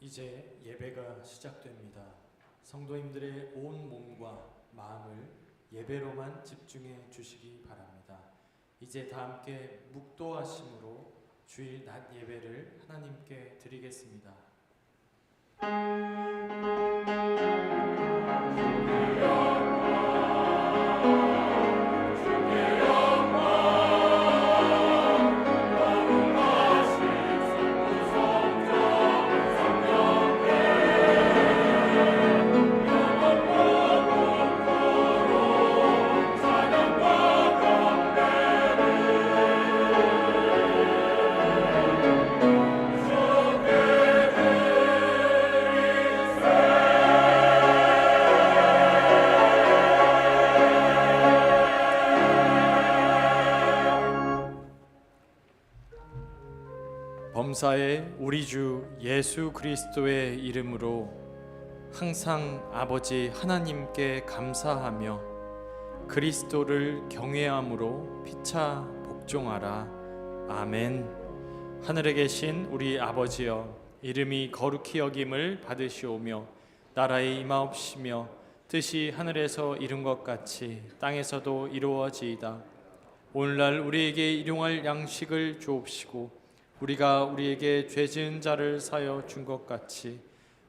이제 예배가 시작됩니다. 성도님들의 온 몸과 마음을 예배로만 집중해 주시기 바랍니다. 이제 다 함께 묵도하심으로 주일 낮 예배를 하나님께 드리겠습니다. 범사의 우리 주 예수 그리스도의 이름으로 항상 아버지 하나님께 감사하며 그리스도를 경외함으로 피차 복종하라. 아멘. 하늘에 계신 우리 아버지여, 이름이 거룩히 여김을 받으시오며 나라의 임하옵시며 뜻이 하늘에서 이룬 것 같이 땅에서도 이루어지이다. 오늘날 우리에게 일용할 양식을 주옵시고 우리가 우리에게 죄 지은 자를 사하여 준 것 같이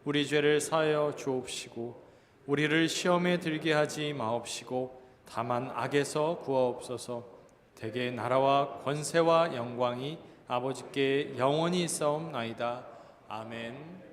우리 죄를 사하여 주옵시고 우리를 시험에 들게 하지 마옵시고 다만 악에서 구하옵소서. 대개 나라와 권세와 영광이 아버지께 영원히 있사옵나이다. 아멘.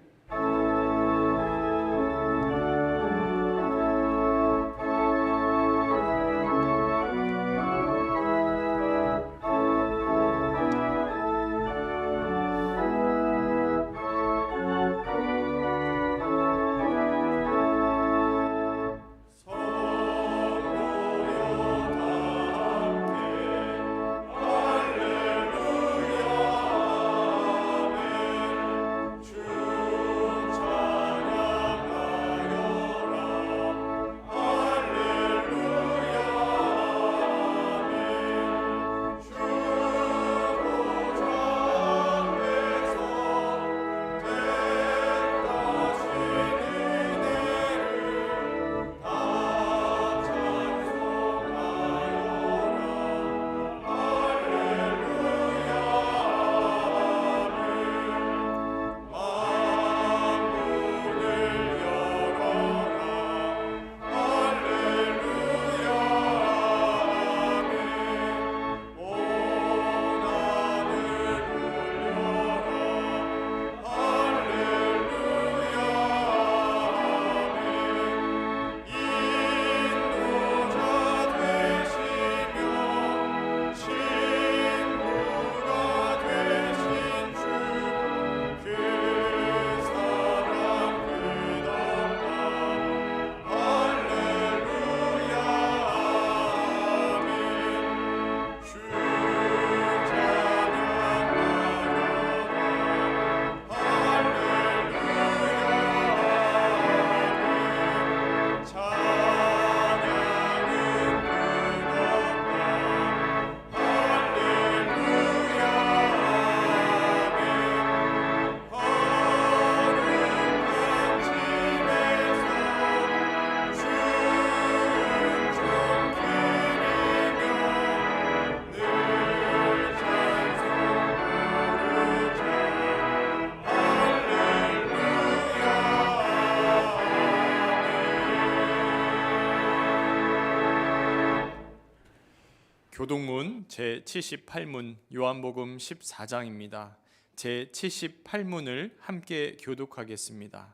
교동문 제78문 요한복음 14장입니다. 제78문을 함께 교독하겠습니다.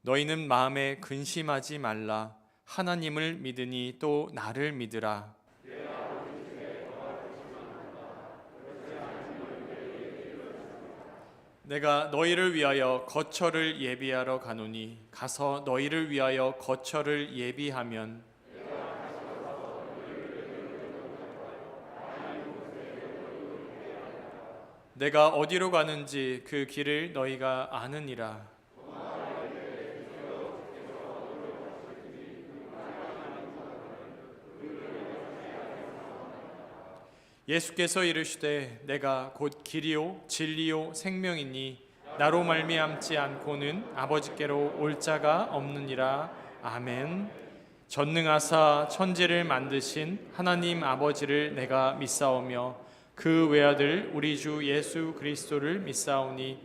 너희는 마음에 근심하지 말라. 하나님을 믿으니 또 나를 믿으라. 내가 너희를 위하여 거처를 예비하러 가노니 가서 너희를 위하여 거처를 예비하면 내가 어디로 가는지 그 길을 너희가 아느니라. 예수께서 이르시되 내가 곧 길이요 진리요 생명이니 나로 말미암지 않고는 아버지께로 올 자가 없느니라. 아멘. 전능하사 천지를 만드신 하나님 아버지를 내가 믿사오며 그 외아들 우리 주 예수 그리스도를 믿사오니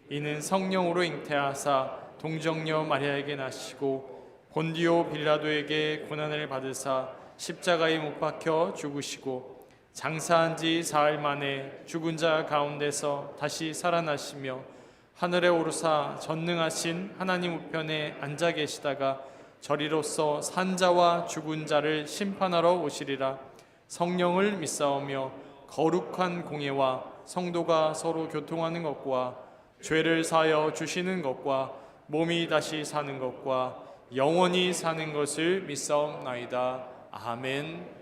이는 성령으로 잉태하사 동정녀 마리아에게 나시고 본디오 빌라도에게 고난을 받으사 십자가에 못 박혀 죽으시고 장사한 지 사흘 만에 죽은 자 가운데서 다시 살아나시며 하늘에 오르사 전능하신 하나님 우편에 앉아 계시다가 저리로서 산자와 죽은 자를 심판하러 오시리라. 성령을 믿사오며 거룩한 공예와 성도가 서로 교통하는 것과 죄를 사하여 주시는 것과 몸이 다시 사는 것과 영원히 사는 것을 믿사옵나이다. 아멘.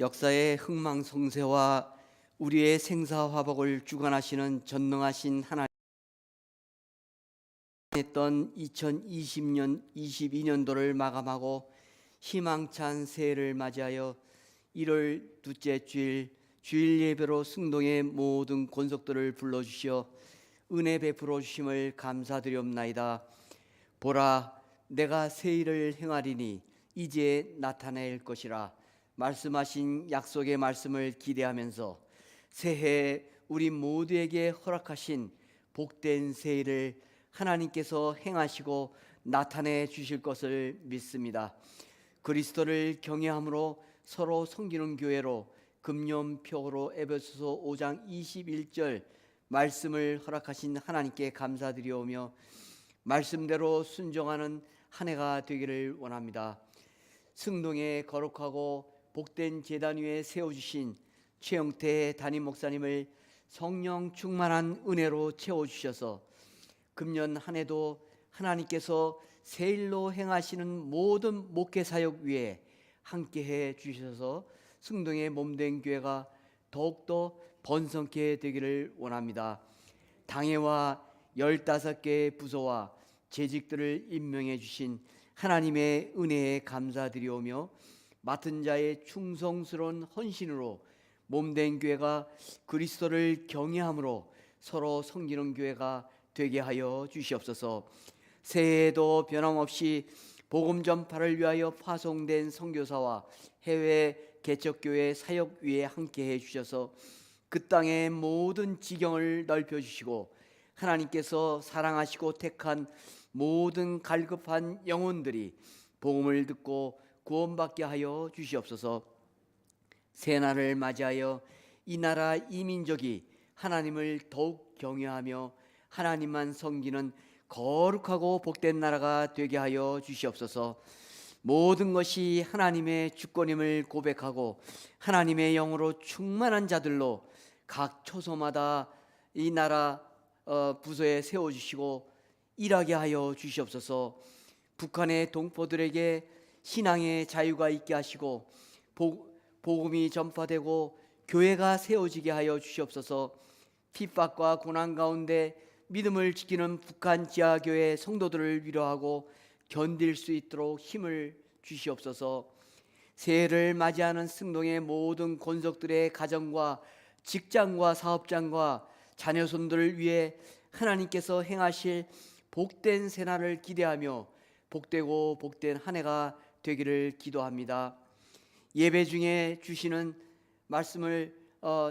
역사의 흥망성쇠와 우리의 생사화복을 주관하시는 전능하신 하나님, 했던 2020년 22년도를 마감하고 희망찬 새해를 맞이하여 1월 둘째 주일 주일 예배로 승동의 모든 권속들을 불러주시어 은혜 베풀어 주심을 감사드리옵나이다. 보라, 내가 새 일을 행하리니 이제 나타낼 것이라. 말씀하신 약속의 말씀을 기대하면서 새해 우리 모두에게 허락하신 복된 새해를 하나님께서 행하시고 나타내 주실 것을 믿습니다. 그리스도를 경외함으로 서로 섬기는 교회로 금년표로 에베소서 5장 21절 말씀을 허락하신 하나님께 감사드리오며 말씀대로 순종하는 한 해가 되기를 원합니다. 승동에 거룩하고 복된 제단 위에 세워주신 최영태 담임 목사님을 성령 충만한 은혜로 채워주셔서 금년 한 해도 하나님께서 새 일로 행하시는 모든 목회 사역 위에 함께해 주셔서 승동의 몸된 교회가 더욱더 번성케 되기를 원합니다. 당회와 15개의 부서와 재직들을 임명해 주신 하나님의 은혜에 감사드리오며 맡은 자의 충성스러운 헌신으로 몸된 교회가 그리스도를 경외함으로 서로 섬기는 교회가 되게 하여 주시옵소서. 새해에도 변함없이 복음 전파를 위하여 파송된 선교사와 해외 개척교회 사역 위에 함께해 주셔서 그 땅의 모든 지경을 넓혀주시고 하나님께서 사랑하시고 택한 모든 갈급한 영혼들이 복음을 듣고 구원받게 하여 주시옵소서. 새날을 맞이하여 이 나라 이 민족이 하나님을 더욱 경외하며 하나님만 섬기는 거룩하고 복된 나라가 되게 하여 주시옵소서. 모든 것이 하나님의 주권임을 고백하고 하나님의 영으로 충만한 자들로 각 초소마다 이 나라 부서에 세워주시고 일하게 하여 주시옵소서. 북한의 동포들에게 신앙의 자유가 있게 하시고 복음이 전파되고 교회가 세워지게 하여 주시옵소서. 핍박과 고난 가운데 믿음을 지키는 북한 지하교회 성도들을 위로하고 견딜 수 있도록 힘을 주시옵소서. 새해를 맞이하는 승동의 모든 권속들의 가정과 직장과 사업장과 자녀손들을 위해 하나님께서 행하실 복된 새날을 기대하며 복되고 복된 한 해가 되기를 기도합니다. 예배 중에 주시는 말씀을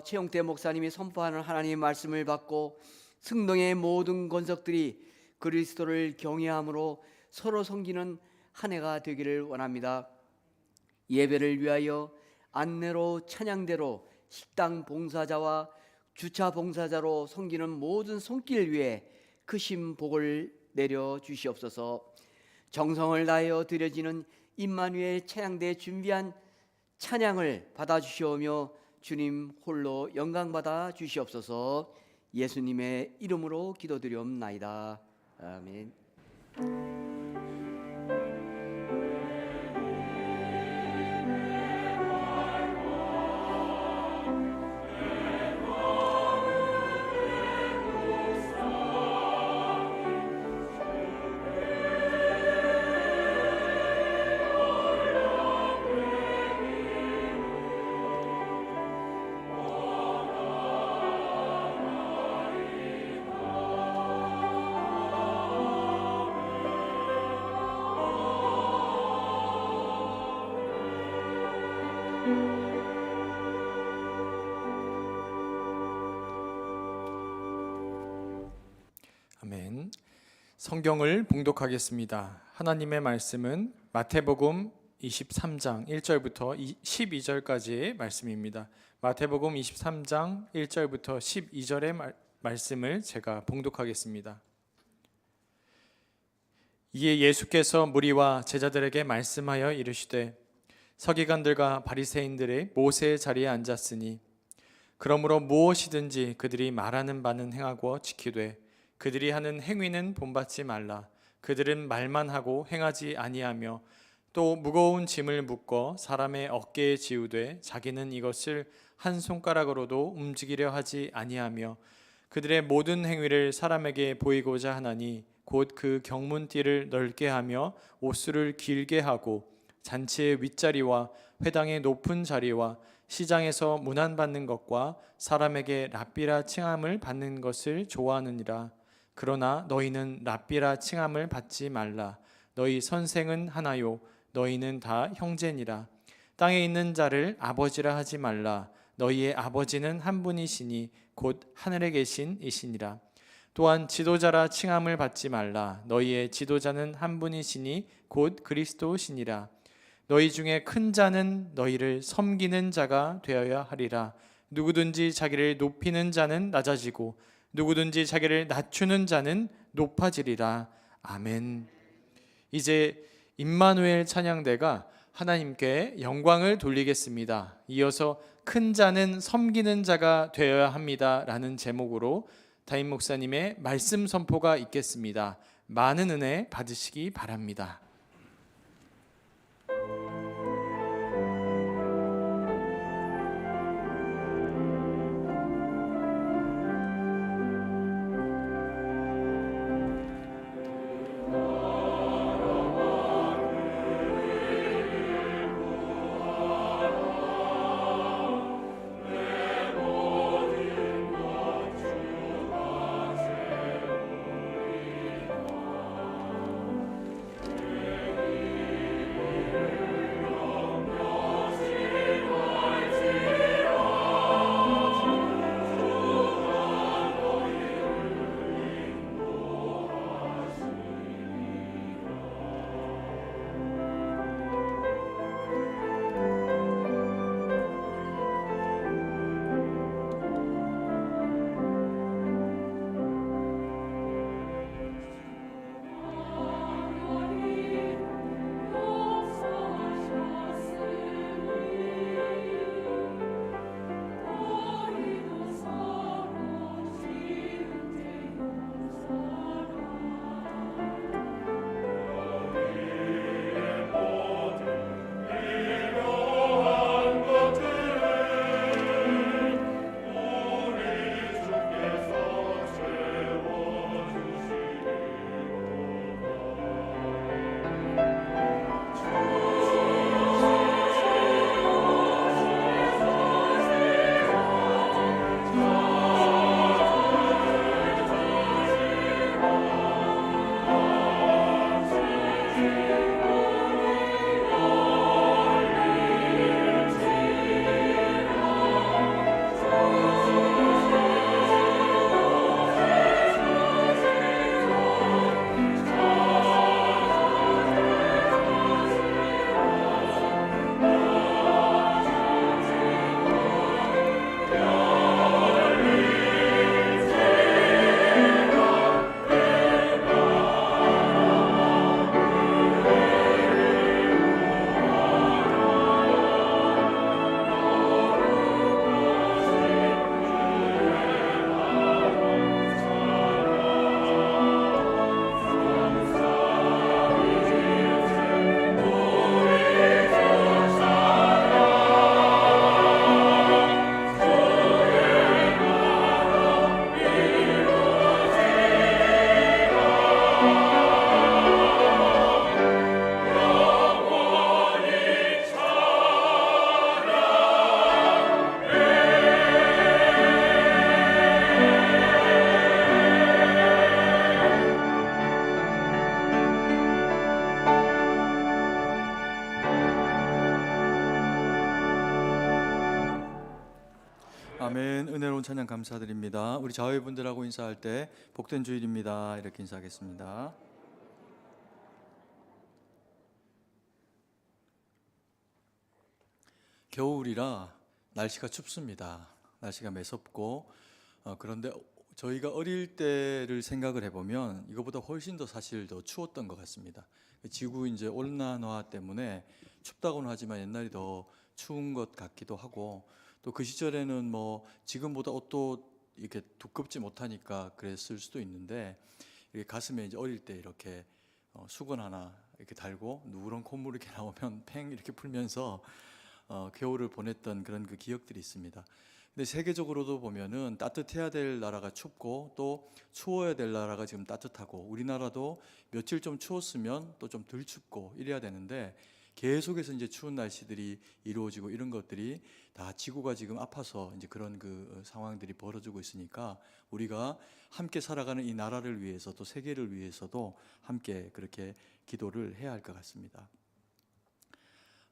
최영태 목사님이 선포하는 하나님의 말씀을 받고 승동의 모든 권속들이 그리스도를 경외함으로 서로 섬기는 한 해가 되기를 원합니다. 예배를 위하여 안내로 찬양대로 식당 봉사자와 주차 봉사자로 섬기는 모든 손길 위에 크신 복을 내려 주시옵소서. 정성을 다하여 드려지는 임마누엘 찬양대에 준비한 찬양을 받아주시오며 주님 홀로 영광받아 주시옵소서. 예수님의 이름으로 기도드리옵나이다. 아멘. 아멘. 성경을 봉독하겠습니다. 하나님의 말씀은 마태복음 23장 1절부터 12절까지의 말씀입니다. 마태복음 23장 1절부터 12절의 말씀을 제가 봉독하겠습니다. 이에 예수께서 무리와 제자들에게 말씀하여 이르시되 서기관들과 바리새인들의 모세의 자리에 앉았으니 그러므로 무엇이든지 그들이 말하는 바는 행하고 지키되 그들이 하는 행위는 본받지 말라. 그들은 말만 하고 행하지 아니하며 또 무거운 짐을 묶어 사람의 어깨에 지우되 자기는 이것을 한 손가락으로도 움직이려 하지 아니하며 그들의 모든 행위를 사람에게 보이고자 하나니 곧 그 경문띠를 넓게 하며 옷수를 길게 하고 잔치의 윗자리와 회당의 높은 자리와 시장에서 문안받는 것과 사람에게 랍비라 칭함을 받는 것을 좋아하느니라. 그러나 너희는 랍비라 칭함을 받지 말라. 너희 선생은 하나요 너희는 다 형제니라. 땅에 있는 자를 아버지라 하지 말라. 너희의 아버지는 한 분이시니 곧 하늘에 계신 이시니라. 또한 지도자라 칭함을 받지 말라. 너희의 지도자는 한 분이시니 곧 그리스도시니라. 너희 중에 큰 자는 너희를 섬기는 자가 되어야 하리라. 누구든지 자기를 높이는 자는 낮아지고 누구든지 자기를 낮추는 자는 높아지리라. 아멘. 이제 임마누엘 찬양대가 하나님께 영광을 돌리겠습니다. 이어서 큰 자는 섬기는 자가 되어야 합니다 라는 제목으로 다임 목사님의 말씀 선포가 있겠습니다. 많은 은혜 받으시기 바랍니다. 아멘. 은혜로운 찬양 감사드립니다. 우리 자회분들하고 인사할 때 복된 주일입니다 이렇게 인사하겠습니다. 겨울이라 날씨가 춥습니다. 날씨가 매섭고 그런데 저희가 어릴 때를 생각을 해보면 이거보다 훨씬 더 사실 더 추웠던 것 같습니다. 지구 이제 온난화 때문에 춥다고는 하지만 옛날이 더 추운 것 같기도 하고, 또 그 시절에는 뭐 지금보다 옷도 이렇게 두껍지 못하니까 그랬을 수도 있는데, 이렇게 가슴에 이제 어릴 때 이렇게 수건 하나 이렇게 달고 누런 콧물 이렇게 나오면 팽 이렇게 풀면서 겨울을 보냈던 그런 그 기억들이 있습니다. 근데 세계적으로도 보면은 따뜻해야 될 나라가 춥고 또 추워야 될 나라가 지금 따뜻하고, 우리나라도 며칠 좀 추웠으면 또 좀 덜 춥고 이래야 되는데 계속해서 이제 추운 날씨들이 이루어지고 이런 것들이 다 지구가 지금 아파서 이제 그런 그 상황들이 벌어지고 있으니까 우리가 함께 살아가는 이 나라를 위해서 또 세계를 위해서도 함께 그렇게 기도를 해야 할 것 같습니다.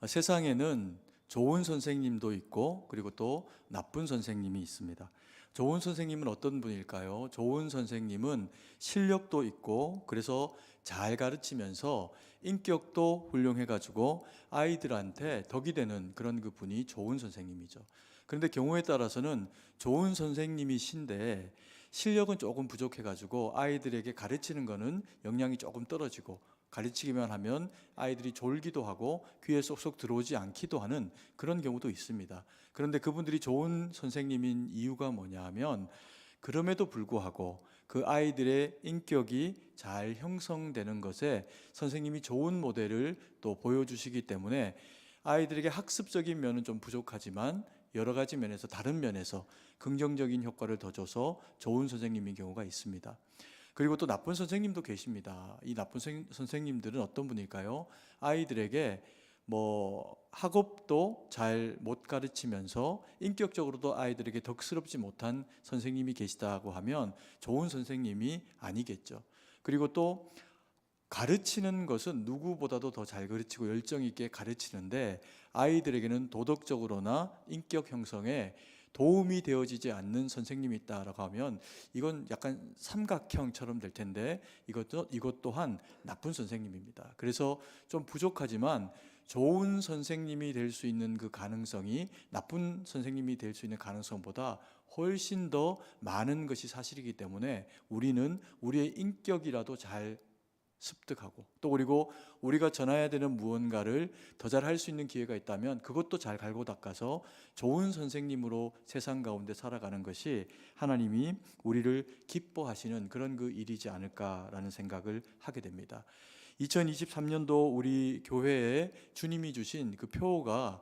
세상에는 좋은 선생님도 있고 그리고 또 나쁜 선생님이 있습니다. 좋은 선생님은 어떤 분일까요? 좋은 선생님은 실력도 있고 그래서 잘 가르치면서 인격도 훌륭해가지고 아이들한테 덕이 되는 그런 그 분이 좋은 선생님이죠. 그런데 경우에 따라서는 좋은 선생님이신데 실력은 조금 부족해가지고 아이들에게 가르치는 거는 역량이 조금 떨어지고 가르치기만 하면 아이들이 졸기도 하고 귀에 쏙쏙 들어오지 않기도 하는 그런 경우도 있습니다. 그런데 그분들이 좋은 선생님인 이유가 뭐냐 하면 그럼에도 불구하고 그 아이들의 인격이 잘 형성되는 것에 선생님이 좋은 모델을 또 보여주시기 때문에 아이들에게 학습적인 면은 좀 부족하지만 여러 가지 면에서 다른 면에서 긍정적인 효과를 더 줘서 좋은 선생님인 경우가 있습니다. 그리고 또 나쁜 선생님도 계십니다. 이 나쁜 선생님들은 어떤 분일까요? 아이들에게 학업도 잘 못 가르치면서 인격적으로도 아이들에게 덕스럽지 못한 선생님이 계시다고 하면 좋은 선생님이 아니겠죠. 그리고 또 가르치는 것은 누구보다도 더 잘 가르치고 열정 있게 가르치는데 아이들에게는 도덕적으로나 인격 형성에 도움이 되어지지 않는 선생님이 있다라고 하면 이건 약간 삼각형처럼 될 텐데 이것 또한 나쁜 선생님입니다. 그래서 좀 부족하지만 좋은 선생님이 될 수 있는 그 가능성이 나쁜 선생님이 될 수 있는 가능성보다 훨씬 더 많은 것이 사실이기 때문에 우리는 우리의 인격이라도 잘 습득하고 또 그리고 우리가 전해야 되는 무언가를 더 잘할 수 있는 기회가 있다면 그것도 잘 갈고 닦아서 좋은 선생님으로 세상 가운데 살아가는 것이 하나님이 우리를 기뻐하시는 그런 그 일이지 않을까라는 생각을 하게 됩니다. 2023년도 우리 교회에 주님이 주신 그 표어가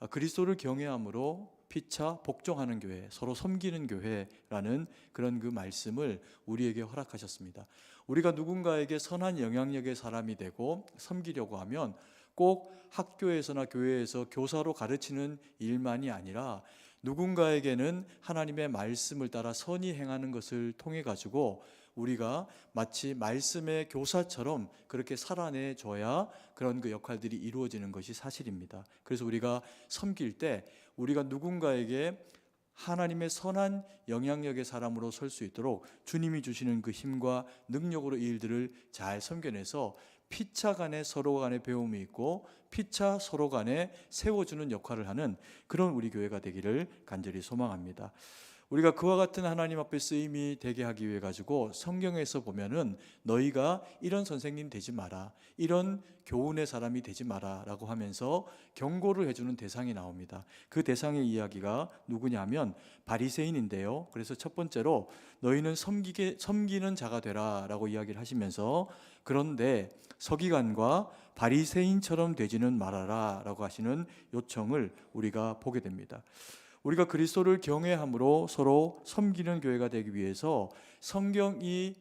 그리스도를 경외함으로 피차 복종하는 교회, 서로 섬기는 교회라는 그런 그 말씀을 우리에게 허락하셨습니다. 우리가 누군가에게 선한 영향력의 사람이 되고 섬기려고 하면 꼭 학교에서나 교회에서 교사로 가르치는 일만이 아니라 누군가에게는 하나님의 말씀을 따라 선히 행하는 것을 통해 가지고 우리가 마치 말씀의 교사처럼 그렇게 살아내 줘야 그런 그 역할들이 이루어지는 것이 사실입니다. 그래서 우리가 섬길 때 우리가 누군가에게 하나님의 선한 영향력의 사람으로 설 수 있도록 주님이 주시는 그 힘과 능력으로 이 일들을 잘 섬겨내서 피차 간에 서로 간에 배움이 있고 피차 서로 간에 세워주는 역할을 하는 그런 우리 교회가 되기를 간절히 소망합니다. 우리가 그와 같은 하나님 앞에 쓰임이 되게 하기 위해 가지고 성경에서 보면은 너희가 이런 선생님 되지 마라, 이런 교훈의 사람이 되지 마라 라고 하면서 경고를 해주는 대상이 나옵니다. 그 대상의 이야기가 누구냐면 바리새인인데요. 그래서 첫 번째로 너희는 섬기는 자가 되라 라고 이야기를 하시면서 그런데 서기관과 바리새인처럼 되지는 말아라 라고 하시는 요청을 우리가 보게 됩니다. 우리가 그리스도를 경외함으로 서로 섬기는 교회가 되기 위해서 성경이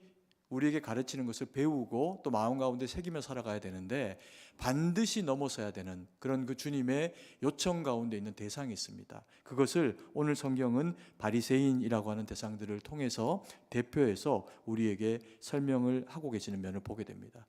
우리에게 가르치는 것을 배우고 또 마음 가운데 새기며 살아가야 되는데 반드시 넘어서야 되는 그런 그 주님의 요청 가운데 있는 대상이 있습니다. 그것을 오늘 성경은 바리새인이라고 하는 대상들을 통해서 대표해서 우리에게 설명을 하고 계시는 면을 보게 됩니다.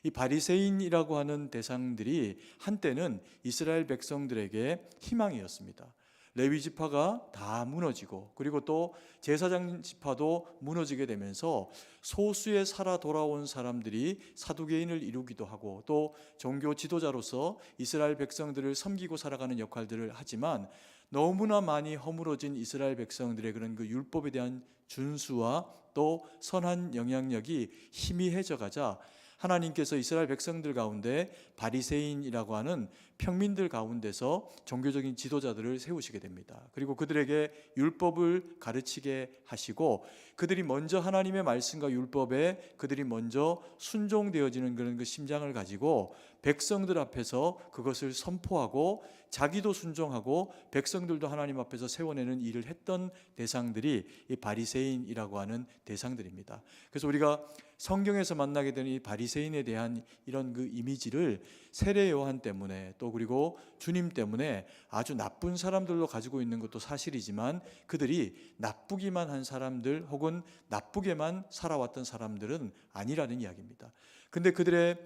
이 바리새인이라고 하는 대상들이 한때는 이스라엘 백성들에게 희망이었습니다. 레위 지파가 다 무너지고 그리고 또 제사장 지파도 무너지게 되면서 소수의 살아 돌아온 사람들이 사두개인을 이루기도 하고 또 종교 지도자로서 이스라엘 백성들을 섬기고 살아가는 역할들을 하지만 너무나 많이 허물어진 이스라엘 백성들의 그런 그 율법에 대한 준수와 또 선한 영향력이 희미해져 가자 하나님께서 이스라엘 백성들 가운데 바리새인이라고 하는 평민들 가운데서 종교적인 지도자들을 세우시게 됩니다. 그리고 그들에게 율법을 가르치게 하시고 그들이 먼저 하나님의 말씀과 율법에 그들이 먼저 순종되어지는 그런 그 심장을 가지고 백성들 앞에서 그것을 선포하고 자기도 순종하고 백성들도 하나님 앞에서 세워내는 일을 했던 대상들이 이 바리새인이라고 하는 대상들입니다. 그래서 우리가 성경에서 만나게 되는 이 바리새인에 대한 이런 그 이미지를 세례 요한 때문에 또 그리고 주님 때문에 아주 나쁜 사람들로 가지고 있는 것도 사실이지만 그들이 나쁘기만 한 사람들 혹은 나쁘게만 살아왔던 사람들은 아니라는 이야기입니다. 근데 그들의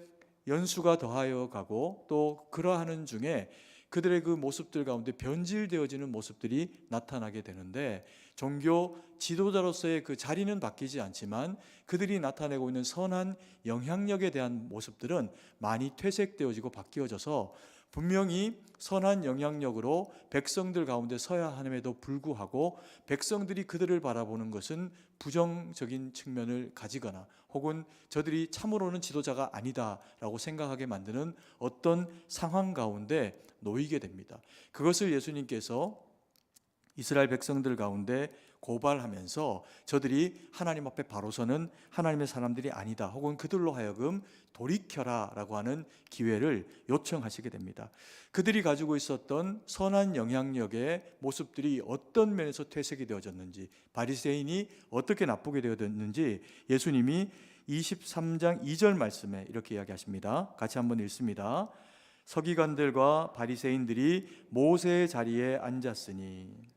연수가 더하여 가고 또 그러하는 중에 그들의 그 모습들 가운데 변질되어지는 모습들이 나타나게 되는데, 종교 지도자로서의 그 자리는 바뀌지 않지만 그들이 나타내고 있는 선한 영향력에 대한 모습들은 많이 퇴색되어지고 바뀌어져서, 분명히 선한 영향력으로 백성들 가운데 서야 함에도 불구하고 백성들이 그들을 바라보는 것은 부정적인 측면을 가지거나 혹은 저들이 참으로는 지도자가 아니다라고 생각하게 만드는 어떤 상황 가운데 놓이게 됩니다. 그것을 예수님께서 이스라엘 백성들 가운데 고발하면서 저들이 하나님 앞에 바로 서는 하나님의 사람들이 아니다, 혹은 그들로 하여금 돌이켜라 라고 하는 기회를 요청하시게 됩니다. 그들이 가지고 있었던 선한 영향력의 모습들이 어떤 면에서 퇴색이 되어졌는지, 바리새인이 어떻게 나쁘게 되어졌는지 예수님이 23장 2절 말씀에 이렇게 이야기하십니다. 같이 한번 읽습니다. 서기관들과 바리새인들이 모세의 자리에 앉았으니.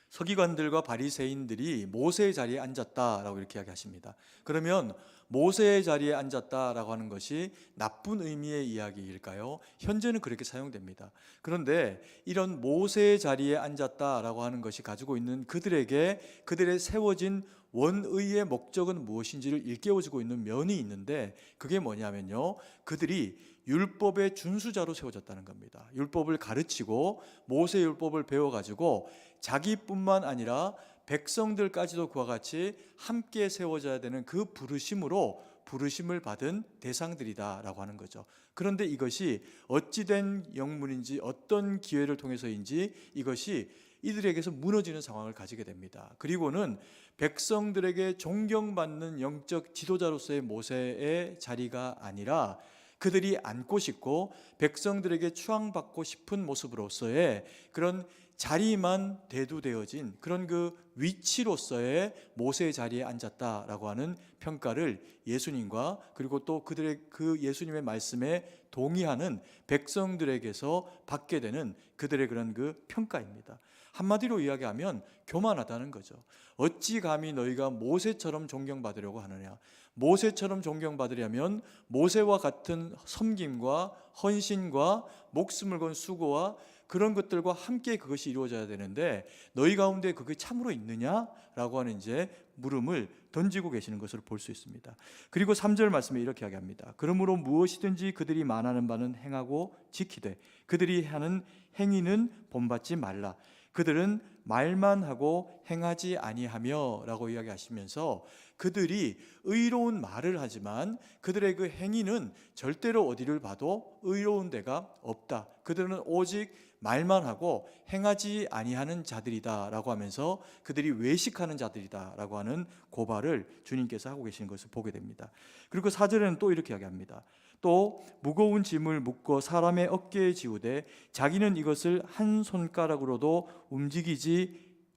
서기관들과 바리새인들이 모세의 자리에 앉았다라고 이렇게 이야기하십니다. 그러면 모세의 자리에 앉았다라고 하는 것이 나쁜 의미의 이야기일까요? 현재는 그렇게 사용됩니다. 그런데 이런 모세의 자리에 앉았다라고 하는 것이 가지고 있는 그들의 세워진 원의의 목적은 무엇인지를 일깨워주고 있는 면이 있는데, 그게 뭐냐면요, 그들이 율법의 준수자로 세워졌다는 겁니다. 율법을 가르치고 모세 율법을 배워가지고 자기뿐만 아니라 백성들까지도 그와 같이 함께 세워져야 되는 그 부르심을 받은 대상들이다라고 하는 거죠. 그런데 이것이 어찌된 영문인지 어떤 기회를 통해서인지 이것이 이들에게서 무너지는 상황을 가지게 됩니다. 그리고는 백성들에게 존경받는 영적 지도자로서의 모세의 자리가 아니라 그들이 앉고 싶고 백성들에게 추앙받고 싶은 모습으로서의 그런 자리만 대두되어진 그런 그 위치로서의 모세의 자리에 앉았다라고 하는 평가를 예수님과 그리고 또 그들의 그 예수님의 말씀에 동의하는 백성들에게서 받게 되는 그들의 그런 그 평가입니다. 한마디로 이야기하면 교만하다는 거죠. 어찌 감히 너희가 모세처럼 존경받으려고 하느냐. 모세처럼 존경받으려면 모세와 같은 섬김과 헌신과 목숨을 건 수고와 그런 것들과 함께 그것이 이루어져야 되는데 너희 가운데 그게 참으로 있느냐라고 하는 이제 물음을 던지고 계시는 것을 볼 수 있습니다. 그리고 3절 말씀에 이렇게 이야기합니다. 그러므로 무엇이든지 그들이 말하는 바는 행하고 지키되 그들이 하는 행위는 본받지 말라. 그들은 말만 하고 행하지 아니하며 라고 이야기하시면서 그들이 의로운 말을 하지만 그들의 그 행위는 절대로 어디를 봐도 의로운 데가 없다. 그들은 오직 말만 하고 행하지 아니하는 자들이다 라고 하면서 그들이 외식하는 자들이다 라고 하는 고발을 주님께서 하고 계시는 것을 보게 됩니다. 그리고 4절에는 또 이렇게 이야기합니다. 또 무거운 짐을 묶어 사람의 어깨에 지우되 자기는 이것을 한 손가락으로도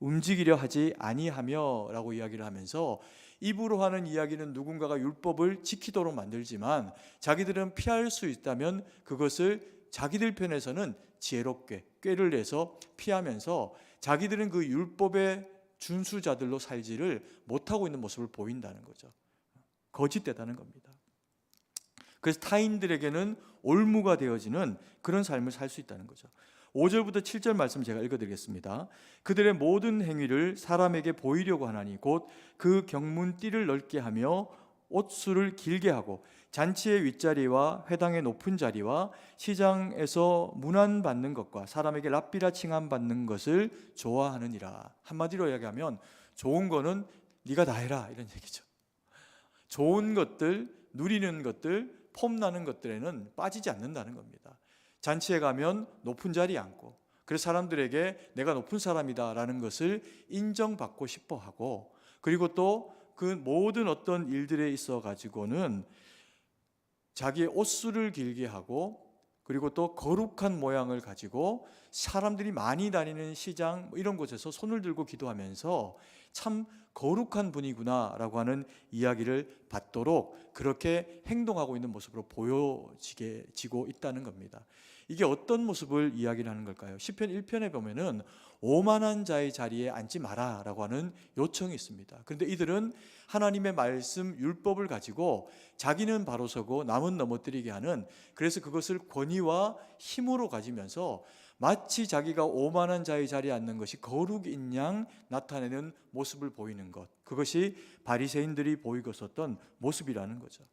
움직이려 하지 아니하며 라고 이야기를 하면서 입으로 하는 이야기는 누군가가 율법을 지키도록 만들지만 자기들은 피할 수 있다면 그것을 자기들 편에서는 지혜롭게 꾀를 내서 피하면서 자기들은 그 율법의 준수자들로 살지를 못하고 있는 모습을 보인다는 거죠. 거짓되다는 겁니다. 그래서 타인들에게는 올무가 되어지는 그런 삶을 살 수 있다는 거죠. 5절부터 7절 말씀 제가 읽어드리겠습니다. 그들의 모든 행위를 사람에게 보이려고 하나니 곧 그 경문띠를 넓게 하며 옷수를 길게 하고 잔치의 윗자리와 회당의 높은 자리와 시장에서 문안받는 것과 사람에게 랍비라 칭함받는 것을 좋아하느니라. 한마디로 이야기하면 좋은 거는 네가 다 해라 이런 얘기죠. 좋은 것들, 누리는 것들, 폼나는 것들에는 빠지지 않는다는 겁니다. 잔치에 가면 높은 자리에 앉고 그래서 사람들에게 내가 높은 사람이다라는 것을 인정받고 싶어하고 그리고 또 그 모든 어떤 일들에 있어 가지고는 자기의 옷수를 길게 하고 그리고 또 거룩한 모양을 가지고 사람들이 많이 다니는 시장 이런 곳에서 손을 들고 기도하면서 참 거룩한 분이구나라고 하는 이야기를 받도록 그렇게 행동하고 있는 모습으로 보여지고 있다는 겁니다. 이게 어떤 모습을 이야기를 하는 걸까요? 시편 1편에 보면은 오만한 자의 자리에 앉지 마라라고 하는 요청이 있습니다. 그런데 이들은 하나님의 말씀 율법을 가지고 자기는 바로 서고 남은 넘어뜨리게 하는, 그래서 그것을 권위와 힘으로 가지면서 마치 자기가 오만한 자의 자리에 앉는 것이 거룩인 양 나타내는 모습을 보이는 것, 그것이 바리새인들이 보이고 있었던 모습이라는 거죠.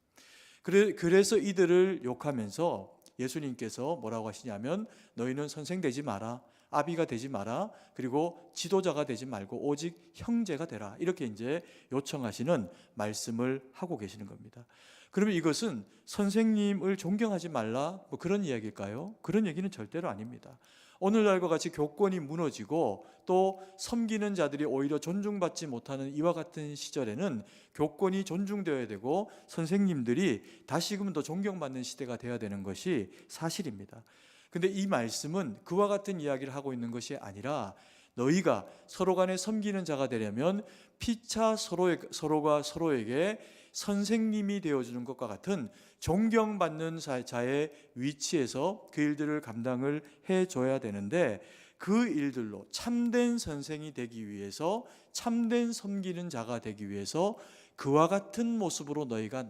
그래서 이들을 욕하면서 예수님께서 뭐라고 하시냐면 너희는 선생 되지 마라, 아비가 되지 마라, 그리고 지도자가 되지 말고 오직 형제가 되라, 이렇게 이제 요청하시는 말씀을 하고 계시는 겁니다. 그러면 이것은 선생님을 존경하지 말라 뭐 그런 이야기일까요? 그런 얘기는 절대로 아닙니다. 오늘날과 같이 교권이 무너지고 또 섬기는 자들이 오히려 존중받지 못하는 이와 같은 시절에는 교권이 존중되어야 되고 선생님들이 다시금 더 존경받는 시대가 되어야 되는 것이 사실입니다. 근데 이 말씀은 그와 같은 이야기를 하고 있는 것이 아니라 너희가 서로 간에 섬기는 자가 되려면 피차 서로가 서로에게 선생님이 되어주는 것과 같은 존경받는 자의 위치에서 그 일들을 감당을 해줘야 되는데, 그 일들로 참된 선생이 되기 위해서, 참된 섬기는 자가 되기 위해서 그와 같은 모습으로 너희가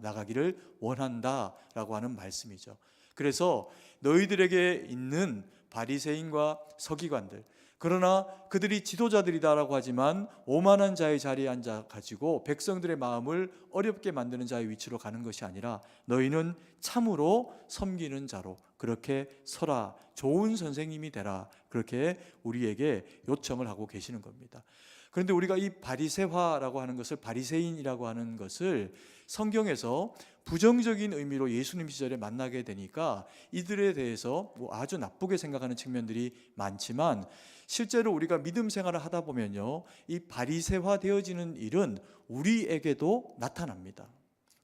나가기를 원한다라고 하는 말씀이죠. 그래서 너희들에게 있는 바리새인과 서기관들, 그러나 그들이 지도자들이다라고 하지만 오만한 자의 자리에 앉아 가지고 백성들의 마음을 어렵게 만드는 자의 위치로 가는 것이 아니라 너희는 참으로 섬기는 자로 그렇게 서라, 좋은 선생님이 되라, 그렇게 우리에게 요청을 하고 계시는 겁니다. 그런데 우리가 이 바리새화라고 하는 것을, 바리새인이라고 하는 것을 성경에서 부정적인 의미로 예수님 시절에 만나게 되니까 이들에 대해서 뭐 아주 나쁘게 생각하는 측면들이 많지만, 실제로 우리가 믿음 생활을 하다 보면요, 이 바리새화 되어지는 일은 우리에게도 나타납니다.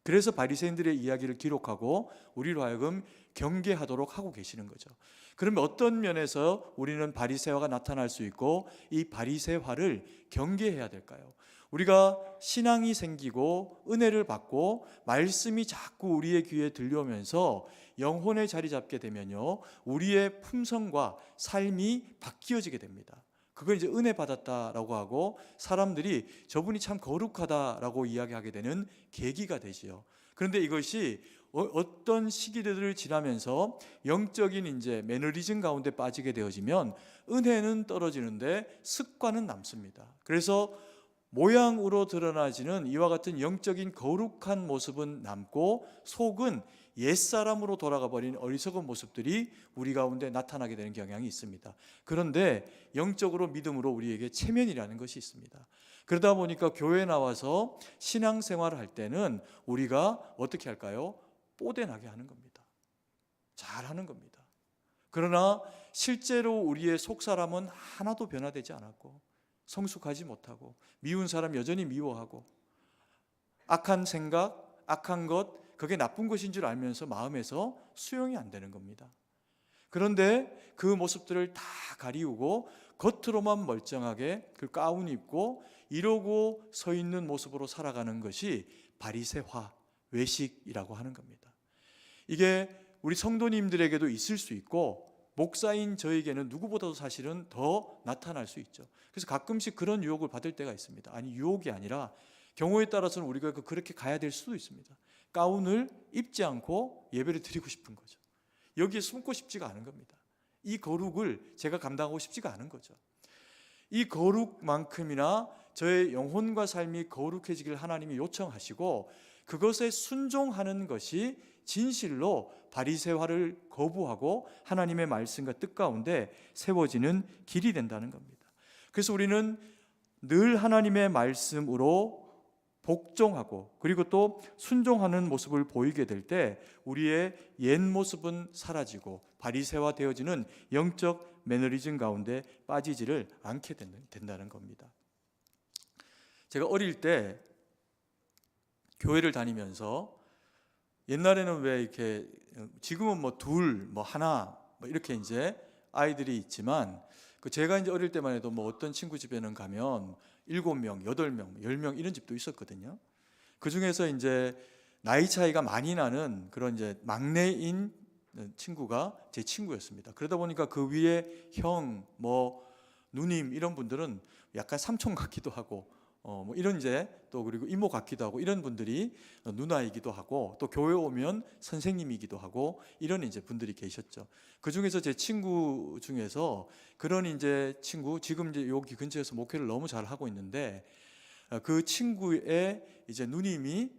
그래서 바리새인들의 이야기를 기록하고 우리로 하여금 경계하도록 하고 계시는 거죠. 그러면 어떤 면에서 우리는 바리새화가 나타날 수 있고 이 바리새화를 경계해야 될까요? 우리가 신앙이 생기고 은혜를 받고 말씀이 자꾸 우리의 귀에 들려오면서 영혼에 자리 잡게 되면요, 우리의 품성과 삶이 바뀌어지게 됩니다. 그걸 이제 은혜 받았다라고 하고 사람들이 저분이 참 거룩하다라고 이야기하게 되는 계기가 되지요. 그런데 이것이 어떤 시기들을 지나면서 영적인 이제 매너리즘 가운데 빠지게 되어지면 은혜는 떨어지는데 습관은 남습니다. 그래서 모양으로 드러나지는 이와 같은 영적인 거룩한 모습은 남고 속은 옛사람으로 돌아가 버린 어리석은 모습들이 우리 가운데 나타나게 되는 경향이 있습니다. 그런데 영적으로 믿음으로 우리에게 체면이라는 것이 있습니다. 그러다 보니까 교회에 나와서 신앙생활을 할 때는 우리가 어떻게 할까요? 뽀대나게 하는 겁니다. 잘하는 겁니다. 그러나 실제로 우리의 속사람은 하나도 변화되지 않았고 성숙하지 못하고 미운 사람 여전히 미워하고 악한 생각, 악한 것, 그게 나쁜 것인 줄 알면서 마음에서 수용이 안 되는 겁니다. 그런데 그 모습들을 다 가리우고 겉으로만 멀쩡하게 그 가운 입고 이러고 서 있는 모습으로 살아가는 것이 바리새화, 외식이라고 하는 겁니다. 이게 우리 성도님들에게도 있을 수 있고 목사인 저에게는 누구보다도 사실은 더 나타날 수 있죠. 그래서 가끔씩 그런 유혹을 받을 때가 있습니다. 아니, 유혹이 아니라 경우에 따라서는 우리가 그렇게 가야 될 수도 있습니다. 가운을 입지 않고 예배를 드리고 싶은 거죠. 여기에 숨고 싶지가 않은 겁니다. 이 거룩을 제가 감당하고 싶지가 않은 거죠. 이 거룩만큼이나 저의 영혼과 삶이 거룩해지길 하나님이 요청하시고 그것에 순종하는 것이 진실로 바리새화를 거부하고 하나님의 말씀과 뜻 가운데 세워지는 길이 된다는 겁니다. 그래서 우리는 늘 하나님의 말씀으로 복종하고 그리고 또 순종하는 모습을 보이게 될 때 우리의 옛 모습은 사라지고 바리새화 되어지는 영적 매너리즘 가운데 빠지지를 않게 된다는 겁니다. 제가 어릴 때 교회를 다니면서 옛날에는 왜 이렇게 지금은 뭐 둘, 뭐 하나, 뭐 이렇게 이제 아이들이 있지만 제가 이제 어릴 때만 해도 뭐 어떤 친구 집에는 가면 7명, 8명, 10명 이런 집도 있었거든요. 그 중에서 이제 나이 차이가 많이 나는 그런 이제 막내인 친구가 제 친구였습니다. 그러다 보니까 그 위에 형, 뭐 누님 이런 분들은 약간 삼촌 같기도 하고 뭐 이런 이제 또 그리고 이모 같기도 하고 이런 분들이 누나이기도 하고 또 교회 오면 선생님이기도 하고 이런 이제 분들이 계셨죠. 그 중에서 제 친구 중에서 그런 이제 친구 지금 이제 여기 근처에서 목회를 너무 잘 하고 있는데 그 친구의 이제 누님이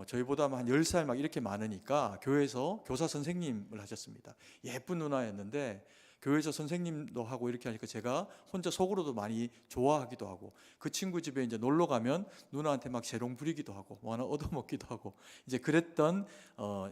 저희보다 한 10살 막 이렇게 많으니까 교회에서 교사 선생님을 하셨습니다. 예쁜 누나였는데 교회에서 선생님도 하고 이렇게 하니까 제가 혼자 속으로도 많이 좋아하기도 하고 그 친구 집에 이제 놀러 가면 누나한테 막 재롱 부리기도 하고 뭐 하나 얻어먹기도 하고 이제 그랬던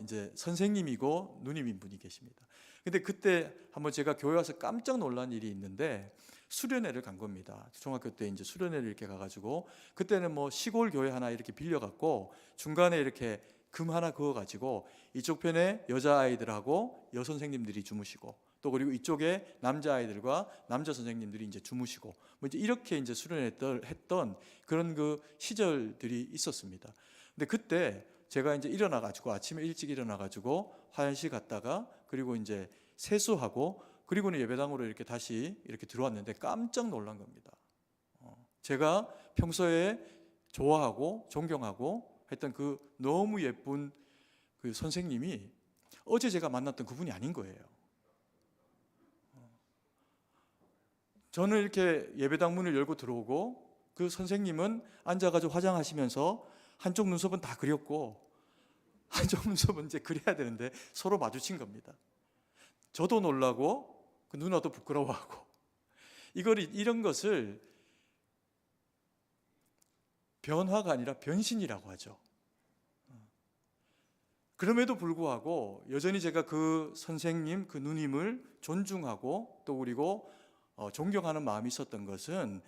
이제 선생님이고 누님인 분이 계십니다. 근데 그때 한번 제가 교회 와서 깜짝 놀란 일이 있는데 수련회를 간 겁니다. 중학교 때 이제 수련회를 이렇게 가가지고 그때는 뭐 시골 교회 하나 이렇게 빌려갖고 중간에 이렇게 금 하나 그어가지고 이쪽 편에 여자 아이들하고 여 선생님들이 주무시고 또 그리고 이쪽에 남자 아이들과 남자 선생님들이 이제 주무시고 뭐 이제 이렇게 이제 수련했던 그런 그 시절들이 있었습니다. 근데 그때 제가 이제 일어나가지고 아침에 일찍 일어나가지고 화장실 갔다가 그리고 이제 세수하고 그리고는 예배당으로 이렇게 다시 이렇게 들어왔는데 깜짝 놀란 겁니다. 제가 평소에 좋아하고 존경하고 했던 그 너무 예쁜 그 선생님이 어제 제가 만났던 그분이 아닌 거예요. 저는 이렇게 예배당 문을 열고 들어오고 그 선생님은 앉아가지고 화장하시면서 한쪽 눈썹은 다 그렸고 한쪽 눈썹은 이제 그려야 되는데 서로 마주친 겁니다. 저도 놀라고 그 누나도 부끄러워하고 이런 것을 변화가 아니라 변신이라고 하죠. 그럼에도 불구하고 여전히 제가 그 선생님, 그 누님을 존중하고 또 그리고 존경하는 마음이 있었던 것은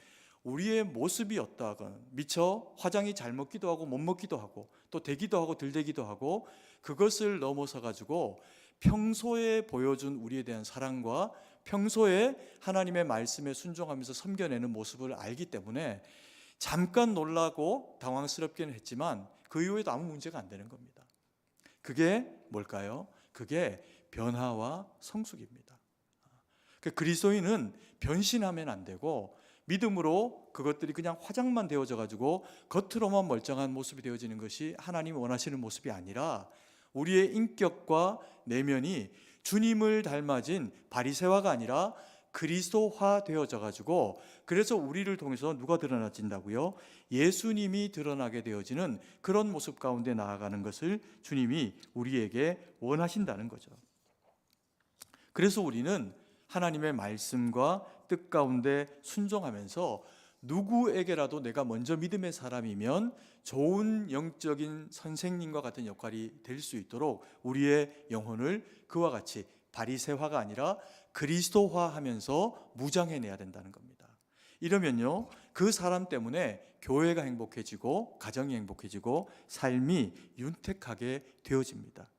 우리의 모습이었다건 미처 화장이 잘 먹기도 하고 못 먹기도 하고 또 되기도 하고 덜 되기도 하고 그것을 넘어서 가지고 평소에 보여준 우리에 대한 사랑과 평소에 하나님의 말씀에 순종하면서 섬겨내는 모습을 알기 때문에 잠깐 놀라고 당황스럽기는 했지만 그 이후에도 아무 문제가 안 되는 겁니다. 그게 뭘까요? 그게 변화와 성숙입니다. 그리스도인은 변신하면 안 되고 믿음으로 그것들이 그냥 화장만 되어져 가지고 겉으로만 멀쩡한 모습이 되어지는 것이 하나님이 원하시는 모습이 아니라 우리의 인격과 내면이 주님을 닮아진 바리새화가 아니라 그리스도화 되어져 가지고 그래서 우리를 통해서 누가 드러나진다고요? 예수님이 드러나게 되어지는 그런 모습 가운데 나아가는 것을 주님이 우리에게 원하신다는 거죠. 그래서 우리는 하나님의 말씀과 뜻 가운데 순종하면서 누구에게라도 내가 먼저 믿음의 사람이면 좋은 영적인 선생님과 같은 역할이 될 수 있도록 우리의 영혼을 그와 같이 바리새화가 아니라 그리스도화하면서 무장해내야 된다는 겁니다. 이러면요, 그 사람 때문에 교회가 행복해지고 가정이 행복해지고 삶이 윤택하게 되어집니다.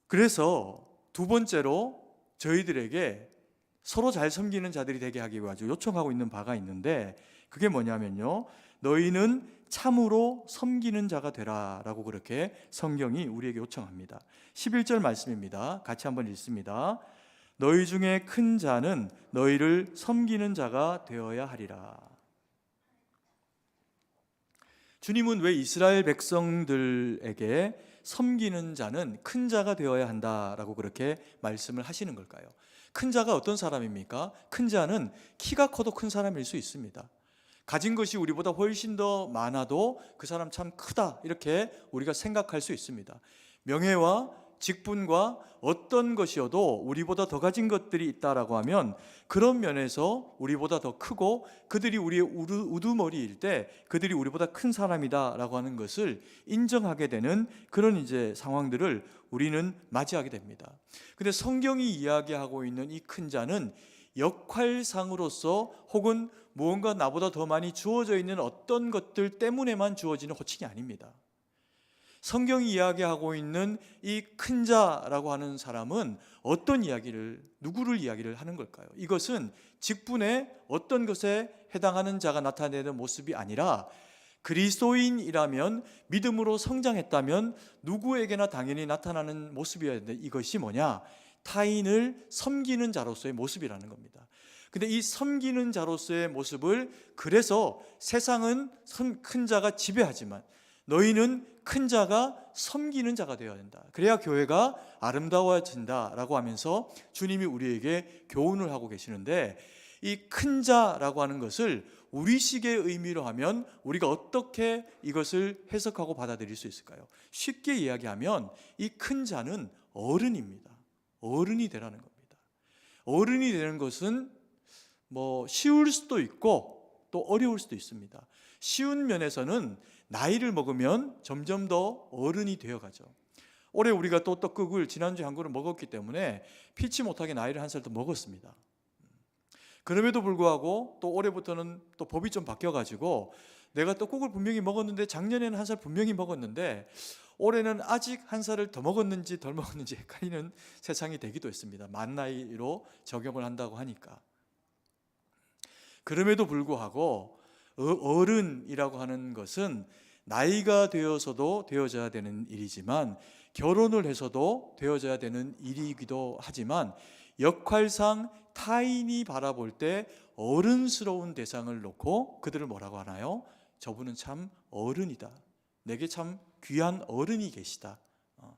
그래서 두 번째로 저희들에게 서로 잘 섬기는 자들이 되게 하기 위해서 요청하고 있는 바가 있는데 그게 뭐냐면요, 너희는 참으로 섬기는 자가 되라 라고 그렇게 성경이 우리에게 요청합니다. 11절 말씀입니다. 같이 한번 읽습니다. 너희 중에 큰 자는 너희를 섬기는 자가 되어야 하리라. 주님은 왜 이스라엘 백성들에게 섬기는 자는 큰 자가 되어야 한다라고 그렇게 말씀을 하시는 걸까요? 큰 자가 어떤 사람입니까? 큰 자는 키가 커도 큰 사람일 수 있습니다. 가진 것이 우리보다 훨씬 더 많아도 그 사람 참 크다 이렇게 우리가 생각할 수 있습니다. 명예와 직분과 어떤 것이어도 우리보다 더 가진 것들이 있다라고 하면 그런 면에서 우리보다 더 크고 그들이 우리의 우두머리일 때 그들이 우리보다 큰 사람이다라고 하는 것을 인정하게 되는 그런 이제 상황들을 우리는 맞이하게 됩니다. 근데 성경이 이야기하고 있는 이 큰 자는 역할상으로서 혹은 무언가 나보다 더 많이 주어져 있는 어떤 것들 때문에만 주어지는 호칭이 아닙니다. 성경이 이야기하고 있는 이 큰 자라고 하는 사람은 어떤 이야기를, 누구를 이야기를 하는 걸까요? 이것은 직분의 어떤 것에 해당하는 자가 나타내는 모습이 아니라 그리스도인이라면, 믿음으로 성장했다면 누구에게나 당연히 나타나는 모습이어야 되는데, 이것이 뭐냐? 타인을 섬기는 자로서의 모습이라는 겁니다. 근데 이 섬기는 자로서의 모습을, 그래서 세상은 큰 자가 지배하지만 너희는 큰 자가 섬기는 자가 되어야 된다. 그래야 교회가 아름다워진다라고 하면서 주님이 우리에게 교훈을 하고 계시는데, 이 큰 자라고 하는 것을 우리식의 의미로 하면 우리가 어떻게 이것을 해석하고 받아들일 수 있을까요? 쉽게 이야기하면 이 큰 자는 어른입니다. 어른이 되라는 겁니다. 어른이 되는 것은 쉬울 수도 있고 또 어려울 수도 있습니다. 쉬운 면에서는 나이를 먹으면 점점 더 어른이 되어가죠. 올해 우리가 또 떡국을 지난주에 한 그릇 먹었기 때문에 피치 못하게 나이를 한 살 더 먹었습니다. 그럼에도 불구하고 또 올해부터는 또 법이 좀 바뀌어가지고 내가 떡국을 분명히 먹었는데, 작년에는 한 살 분명히 먹었는데 올해는 아직 한 살을 더 먹었는지 덜 먹었는지 헷갈리는 세상이 되기도 했습니다. 만 나이로 적용을 한다고 하니까. 그럼에도 불구하고 어른이라고 하는 것은 나이가 되어서도 되어져야 되는 일이지만, 결혼을 해서도 되어져야 되는 일이기도 하지만, 역할상 타인이 바라볼 때 어른스러운 대상을 놓고 그들을 뭐라고 하나요? 저분은 참 어른이다. 내게 참 귀한 어른이 계시다.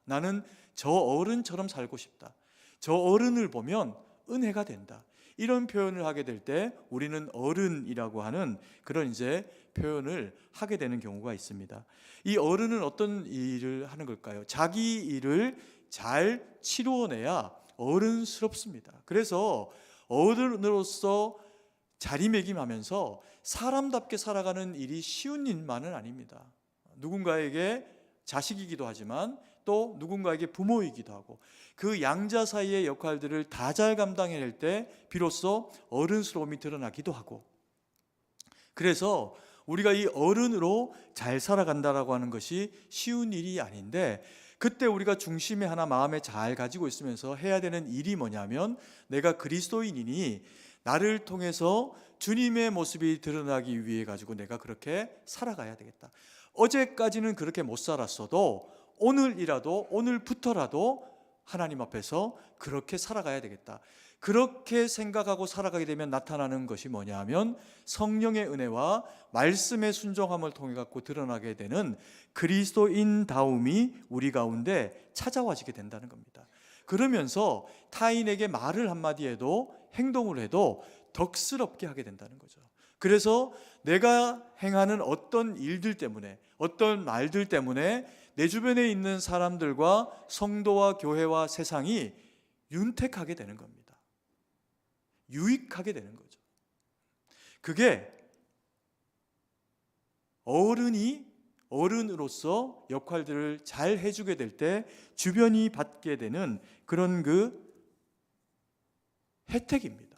나는 저 어른처럼 살고 싶다. 저 어른을 보면 은혜가 된다. 이런 표현을 하게 될 때 우리는 어른이라고 하는 그런 이제 표현을 하게 되는 경우가 있습니다. 이 어른은 어떤 일을 하는 걸까요? 자기 일을 잘 치루어내야 어른스럽습니다. 그래서 어른으로서 자리매김하면서 사람답게 살아가는 일이 쉬운 일만은 아닙니다. 누군가에게 자식이기도 하지만 또 누군가에게 부모이기도 하고, 그 양자 사이의 역할들을 다 잘 감당해낼 때 비로소 어른스러움이 드러나기도 하고, 그래서 우리가 이 어른으로 잘 살아간다라고 하는 것이 쉬운 일이 아닌데, 그때 우리가 중심에 하나 마음에 잘 가지고 있으면서 해야 되는 일이 뭐냐면, 내가 그리스도인이니 나를 통해서 주님의 모습이 드러나기 위해 가지고 내가 그렇게 살아가야 되겠다. 어제까지는 그렇게 못 살았어도 오늘부터라도 하나님 앞에서 그렇게 살아가야 되겠다. 그렇게 생각하고 살아가게 되면 나타나는 것이 뭐냐 하면, 성령의 은혜와 말씀의 순종함을 통해 갖고 드러나게 되는 그리스도인다움이 우리 가운데 찾아와지게 된다는 겁니다. 그러면서 타인에게 말을 한마디 해도 행동을 해도 덕스럽게 하게 된다는 거죠. 그래서 내가 행하는 어떤 일들 때문에, 어떤 말들 때문에 내 주변에 있는 사람들과 성도와 교회와 세상이 윤택하게 되는 겁니다. 유익하게 되는 거죠. 그게 어른이 어른으로서 역할들을 잘 해주게 될 때 주변이 받게 되는 그런 그 혜택입니다.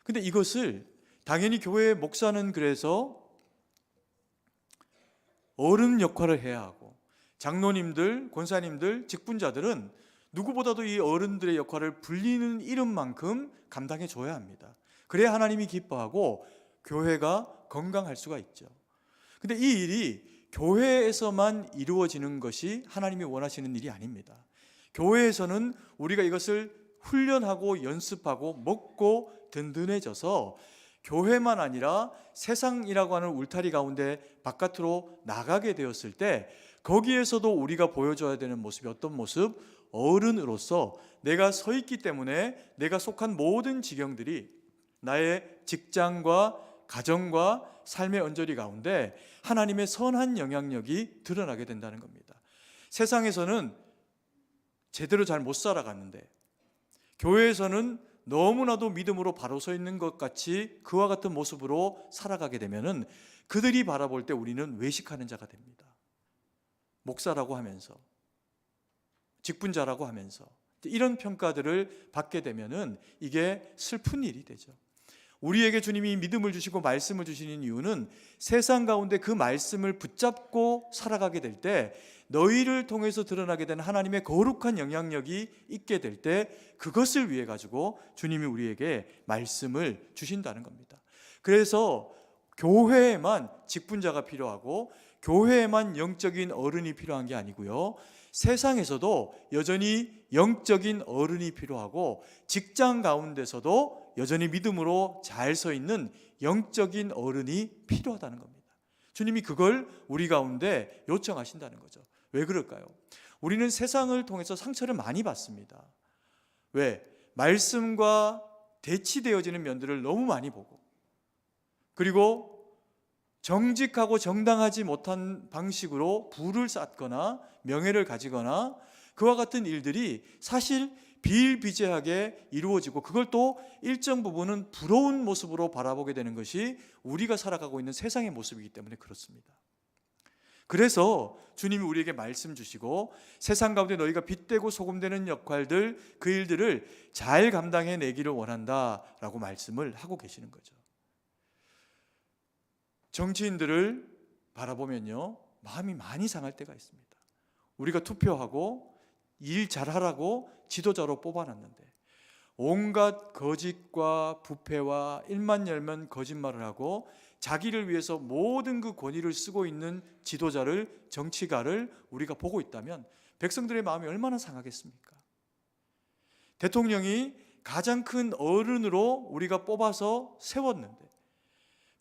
근데 이것을 당연히 교회 목사는 그래서 어른 역할을 해야 하고, 장로님들, 권사님들, 직분자들은 누구보다도 이 어른들의 역할을 불리는 이름만큼 감당해 줘야 합니다. 그래야 하나님이 기뻐하고 교회가 건강할 수가 있죠. 근데 이 일이 교회에서만 이루어지는 것이 하나님이 원하시는 일이 아닙니다. 교회에서는 우리가 이것을 훈련하고 연습하고 먹고 든든해져서 교회만 아니라 세상이라고 하는 울타리 가운데 바깥으로 나가게 되었을 때, 거기에서도 우리가 보여줘야 되는 모습이 어떤 모습? 어른으로서 내가 서 있기 때문에 내가 속한 모든 지경들이 나의 직장과 가정과 삶의 언저리 가운데 하나님의 선한 영향력이 드러나게 된다는 겁니다. 세상에서는 제대로 잘 못 살아갔는데 교회에서는 너무나도 믿음으로 바로 서 있는 것 같이 그와 같은 모습으로 살아가게 되면은 그들이 바라볼 때 우리는 외식하는 자가 됩니다. 목사라고 하면서, 직분자라고 하면서 이런 평가들을 받게 되면은 이게 슬픈 일이 되죠. 우리에게 주님이 믿음을 주시고 말씀을 주시는 이유는 세상 가운데 그 말씀을 붙잡고 살아가게 될 때 너희를 통해서 드러나게 되는 하나님의 거룩한 영향력이 있게 될 때 그것을 위해 가지고 주님이 우리에게 말씀을 주신다는 겁니다. 그래서 교회에만 직분자가 필요하고 교회에만 영적인 어른이 필요한 게 아니고요, 세상에서도 여전히 영적인 어른이 필요하고 직장 가운데서도 여전히 믿음으로 잘 서 있는 영적인 어른이 필요하다는 겁니다. 주님이 그걸 우리 가운데 요청하신다는 거죠. 왜 그럴까요? 우리는 세상을 통해서 상처를 많이 받습니다. 왜? 말씀과 대치되어지는 면들을 너무 많이 보고, 그리고 정직하고 정당하지 못한 방식으로 부를 쌓거나 명예를 가지거나 그와 같은 일들이 사실 비일비재하게 이루어지고, 그걸 또 일정 부분은 부러운 모습으로 바라보게 되는 것이 우리가 살아가고 있는 세상의 모습이기 때문에 그렇습니다. 그래서 주님이 우리에게 말씀 주시고 세상 가운데 너희가 빛되고 소금되는 역할들, 그 일들을 잘 감당해내기를 원한다라고 말씀을 하고 계시는 거죠. 정치인들을 바라보면요, 마음이 많이 상할 때가 있습니다. 우리가 투표하고 일 잘하라고 지도자로 뽑아놨는데 온갖 거짓과 부패와 일만 열면 거짓말을 하고 자기를 위해서 모든 그 권위를 쓰고 있는 지도자를, 정치가를 우리가 보고 있다면 백성들의 마음이 얼마나 상하겠습니까? 대통령이 가장 큰 어른으로 우리가 뽑아서 세웠는데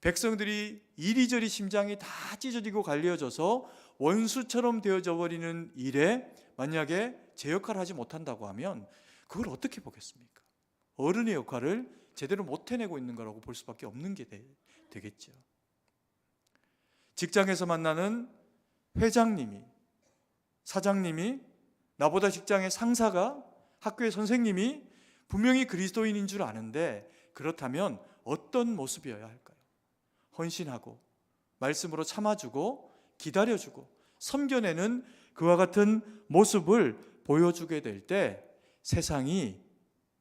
백성들이 이리저리 심장이 다 찢어지고 갈려져서 원수처럼 되어져 버리는 일에 만약에 제 역할을 하지 못한다고 하면 그걸 어떻게 보겠습니까? 어른의 역할을 제대로 못 해내고 있는 거라고 볼 수밖에 없는 게 되겠죠. 직장에서 만나는 회장님이, 사장님이, 나보다 직장의 상사가, 학교의 선생님이 분명히 그리스도인인 줄 아는데 그렇다면 어떤 모습이어야 할까요? 헌신하고 말씀으로 참아주고 기다려주고 섬겨내는 그와 같은 모습을 보여주게 될 때 세상이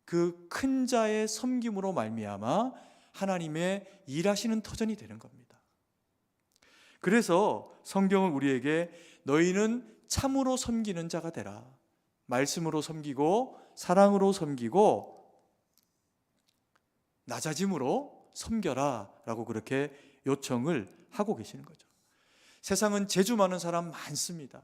그 큰 자의 섬김으로 말미암아 하나님의 일하시는 터전이 되는 겁니다. 그래서 성경은 우리에게 너희는 참으로 섬기는 자가 되라, 말씀으로 섬기고 사랑으로 섬기고 낮아짐으로 섬겨라 라고 그렇게 요청을 하고 계시는 거죠. 세상은 재주 많은 사람 많습니다.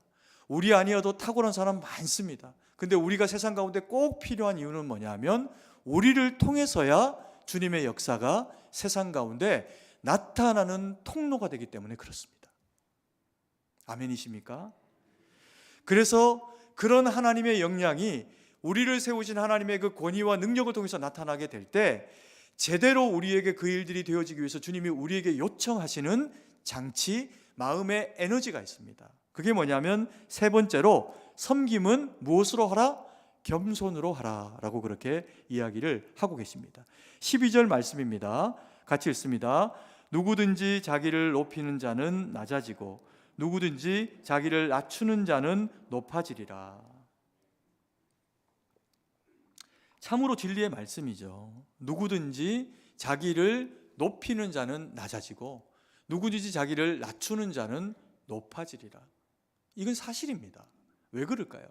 우리 아니어도 탁월한 사람 많습니다. 근데 우리가 세상 가운데 꼭 필요한 이유는 뭐냐면 우리를 통해서야 주님의 역사가 세상 가운데 나타나는 통로가 되기 때문에 그렇습니다. 아멘이십니까? 그래서 그런 하나님의 역량이 우리를 세우신 하나님의 그 권위와 능력을 통해서 나타나게 될 때 제대로 우리에게 그 일들이 되어지기 위해서 주님이 우리에게 요청하시는 장치, 마음의 에너지가 있습니다. 그게 뭐냐면 세 번째로 섬김은 무엇으로 하라? 겸손으로 하라 라고 그렇게 이야기를 하고 계십니다. 12절 말씀입니다. 같이 읽습니다. 누구든지 자기를 높이는 자는 낮아지고 누구든지 자기를 낮추는 자는 높아지리라. 참으로 진리의 말씀이죠. 누구든지 자기를 높이는 자는 낮아지고 누구든지 자기를 낮추는 자는 높아지리라. 이건 사실입니다. 왜 그럴까요?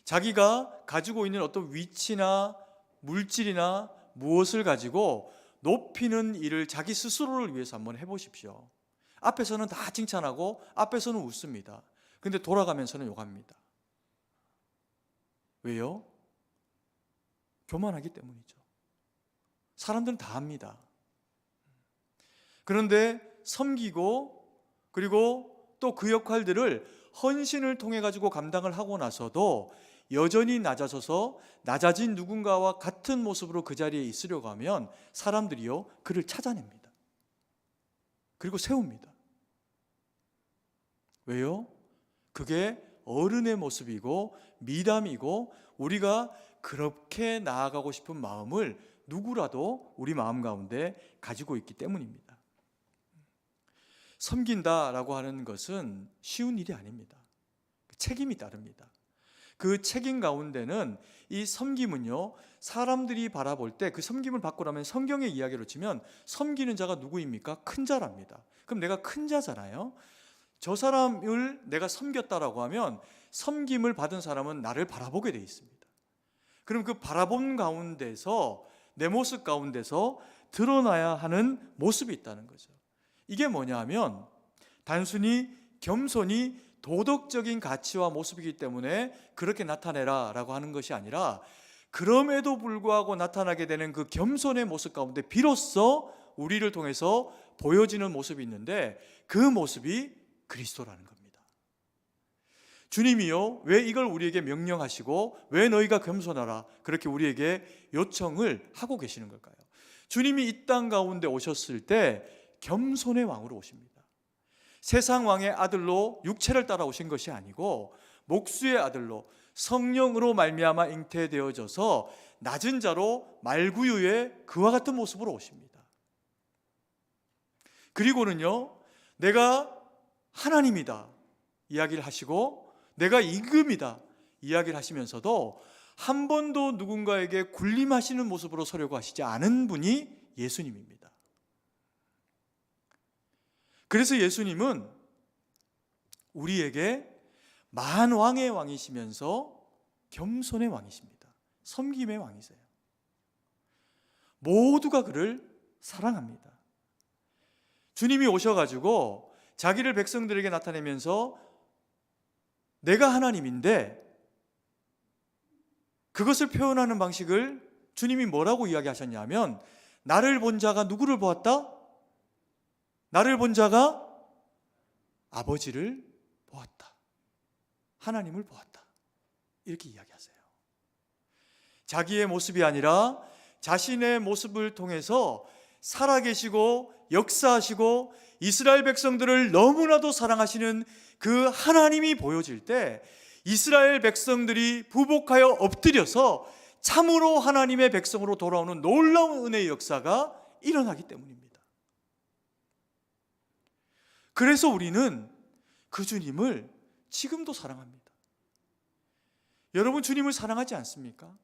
자기가 가지고 있는 어떤 위치나 물질이나 무엇을 가지고 높이는 일을 자기 스스로를 위해서 한번 해보십시오. 앞에서는 다 칭찬하고 앞에서는 웃습니다. 근데 돌아가면서는 욕합니다. 왜요? 교만하기 때문이죠. 사람들은 다 합니다. 그런데 섬기고 그리고 또 그 역할들을 헌신을 통해 가지고 감당을 하고 나서도 여전히 낮아져서 낮아진 누군가와 같은 모습으로 그 자리에 있으려고 하면 사람들이요 그를 찾아냅니다. 그리고 세웁니다. 왜요? 그게 어른의 모습이고 미담이고 우리가 그렇게 나아가고 싶은 마음을 누구라도 우리 마음 가운데 가지고 있기 때문입니다. 섬긴다라고 하는 것은 쉬운 일이 아닙니다. 책임이 따릅니다. 그 책임 가운데는 이 섬김은요, 사람들이 바라볼 때 그 섬김을 받고 나면 성경의 이야기로 치면 섬기는 자가 누구입니까? 큰 자랍니다. 그럼 내가 큰 자잖아요. 저 사람을 내가 섬겼다라고 하면 섬김을 받은 사람은 나를 바라보게 돼 있습니다. 그럼 그 바라본 가운데서, 내 모습 가운데서 드러나야 하는 모습이 있다는 거죠. 이게 뭐냐 하면 단순히 겸손이 도덕적인 가치와 모습이기 때문에 그렇게 나타내라 라고 하는 것이 아니라, 그럼에도 불구하고 나타나게 되는 그 겸손의 모습 가운데 비로소 우리를 통해서 보여지는 모습이 있는데, 그 모습이 그리스도라는 겁니다. 주님이요, 왜 이걸 우리에게 명령하시고 왜 너희가 겸손하라 그렇게 우리에게 요청을 하고 계시는 걸까요? 주님이 이 땅 가운데 오셨을 때 겸손의 왕으로 오십니다. 세상 왕의 아들로 육체를 따라오신 것이 아니고 목수의 아들로 성령으로 말미암아 잉태되어져서 낮은 자로 말구유의 그와 같은 모습으로 오십니다. 그리고는요, 내가 하나님이다 이야기를 하시고 내가 임금이다 이야기를 하시면서도 한 번도 누군가에게 군림하시는 모습으로 서려고 하시지 않은 분이 예수님입니다. 그래서 예수님은 우리에게 만왕의 왕이시면서 겸손의 왕이십니다. 섬김의 왕이세요. 모두가 그를 사랑합니다. 주님이 오셔가지고 자기를 백성들에게 나타내면서 내가 하나님인데, 그것을 표현하는 방식을 주님이 뭐라고 이야기하셨냐면, 나를 본 자가 누구를 보았다? 나를 본 자가 아버지를 보았다. 하나님을 보았다. 이렇게 이야기하세요. 자기의 모습이 아니라 자신의 모습을 통해서 살아계시고 역사하시고 이스라엘 백성들을 너무나도 사랑하시는 그 하나님이 보여질 때 이스라엘 백성들이 부복하여 엎드려서 참으로 하나님의 백성으로 돌아오는 놀라운 은혜의 역사가 일어나기 때문입니다. 그래서 우리는 그 주님을 지금도 사랑합니다. 여러분, 주님을 사랑하지 않습니까?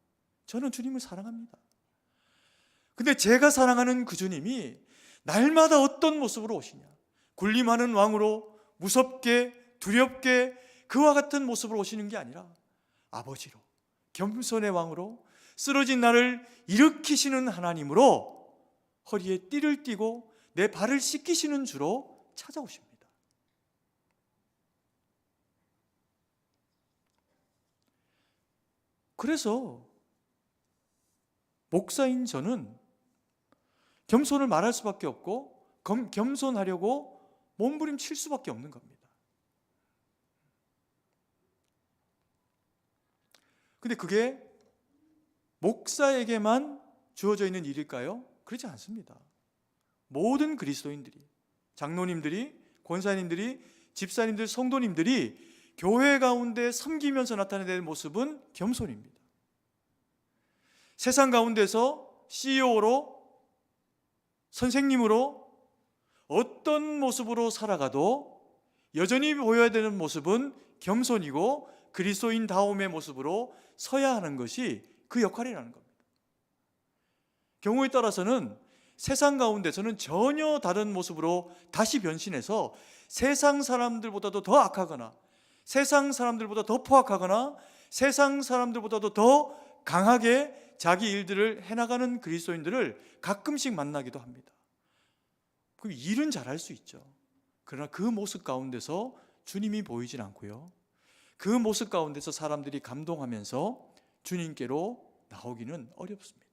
저는 주님을 사랑합니다. 근데 제가 사랑하는 그 주님이 날마다 어떤 모습으로 오시냐? 군림하는 왕으로 무섭게 두렵게 그와 같은 모습으로 오시는 게 아니라 아버지로, 겸손의 왕으로, 쓰러진 나를 일으키시는 하나님으로 허리에 띠를 띠고 내 발을 씻기시는 주로 찾아오십니다. 그래서 목사인 저는 겸손을 말할 수밖에 없고 겸손하려고 몸부림칠 수밖에 없는 겁니다. 근데 그게 목사에게만 주어져 있는 일일까요? 그렇지 않습니다. 모든 그리스도인들이, 장로님들이, 권사님들이, 집사님들, 성도님들이 교회 가운데 섬기면서 나타내는 모습은 겸손입니다. 세상 가운데서 CEO로, 선생님으로 어떤 모습으로 살아가도 여전히 보여야 되는 모습은 겸손이고 그리스도인다움의 모습으로 서야 하는 것이 그 역할이라는 겁니다. 경우에 따라서는 세상 가운데서는 전혀 다른 모습으로 다시 변신해서 세상 사람들보다도 더 악하거나 세상 사람들보다 더 포악하거나 세상 사람들보다도 더 강하게 자기 일들을 해나가는 그리스도인들을 가끔씩 만나기도 합니다. 그럼 일은 잘할 수 있죠. 그러나 그 모습 가운데서 주님이 보이진 않고요, 그 모습 가운데서 사람들이 감동하면서 주님께로 나오기는 어렵습니다.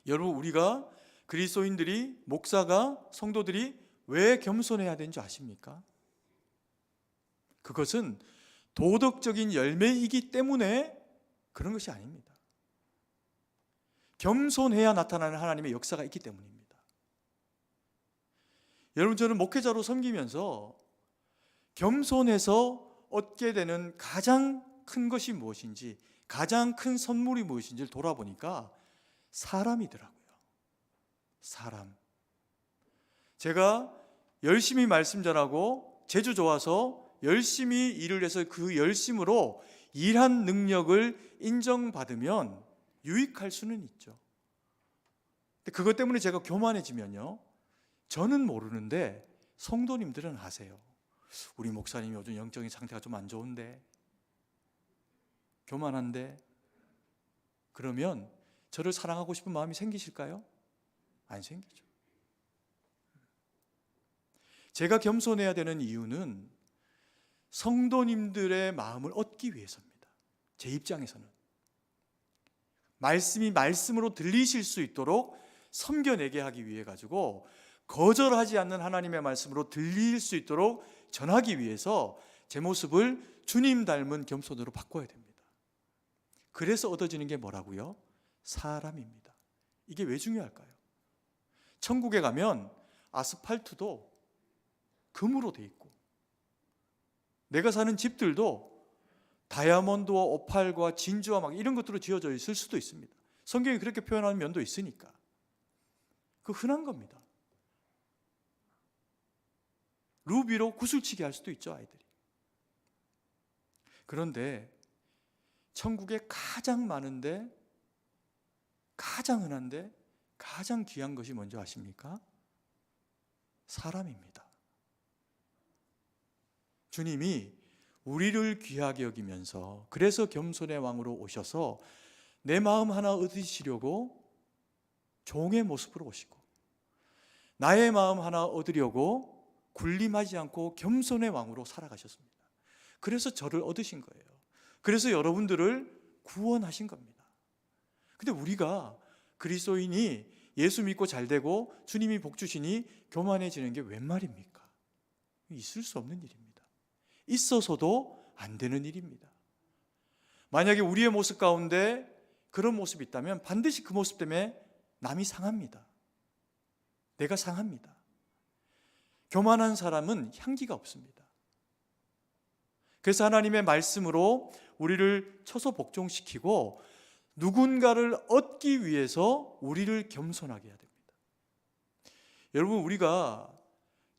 여러분, 우리가 그리스도인들이, 목사가, 성도들이 왜 겸손해야 되는지 아십니까? 그것은 도덕적인 열매이기 때문에 그런 것이 아닙니다. 겸손해야 나타나는 하나님의 역사가 있기 때문입니다. 여러분, 저는 목회자로 섬기면서 겸손해서 얻게 되는 가장 큰 것이 무엇인지, 가장 큰 선물이 무엇인지를 돌아보니까 사람이더라고요. 사람. 제가 열심히 말씀 전하고 재주 좋아서 열심히 일을 해서 그 열심으로 일한 능력을 인정받으면 유익할 수는 있죠. 근데 그것 때문에 제가 교만해지면요, 저는 모르는데 성도님들은 아세요. 우리 목사님이 요즘 영적인 상태가 좀 안 좋은데, 교만한데, 그러면 저를 사랑하고 싶은 마음이 생기실까요? 안 생기죠. 제가 겸손해야 되는 이유는 성도님들의 마음을 얻기 위해서입니다. 제 입장에서는 말씀이 말씀으로 들리실 수 있도록 섬겨내게 하기 위해 가지고, 거절하지 않는 하나님의 말씀으로 들릴 수 있도록 전하기 위해서 제 모습을 주님 닮은 겸손으로 바꿔야 됩니다. 그래서 얻어지는 게 뭐라고요? 사람입니다. 이게 왜 중요할까요? 천국에 가면 아스팔트도 금으로 돼 있고, 내가 사는 집들도 다이아몬드와 오팔과 진주와 막 이런 것들로 지어져 있을 수도 있습니다. 성경이 그렇게 표현하는 면도 있으니까. 그 흔한 겁니다. 루비로 구슬치기 할 수도 있죠, 아이들이. 그런데 천국에 가장 많은데, 가장 흔한데, 가장 귀한 것이 뭔지 아십니까? 사람입니다. 주님이 우리를 귀하게 여기면서, 그래서 겸손의 왕으로 오셔서 내 마음 하나 얻으시려고 종의 모습으로 오시고, 나의 마음 하나 얻으려고 군림하지 않고 겸손의 왕으로 살아가셨습니다. 그래서 저를 얻으신 거예요. 그래서 여러분들을 구원하신 겁니다. 근데 우리가 그리스도인이 예수 믿고 잘 되고 주님이 복 주시니 교만해지는 게 웬 말입니까? 있을 수 없는 일입니다. 있어서도 안 되는 일입니다. 만약에 우리의 모습 가운데 그런 모습이 있다면 반드시 그 모습 때문에 남이 상합니다. 내가 상합니다. 교만한 사람은 향기가 없습니다. 그래서 하나님의 말씀으로 우리를 쳐서 복종시키고 누군가를 얻기 위해서 우리를 겸손하게 해야 됩니다. 여러분, 우리가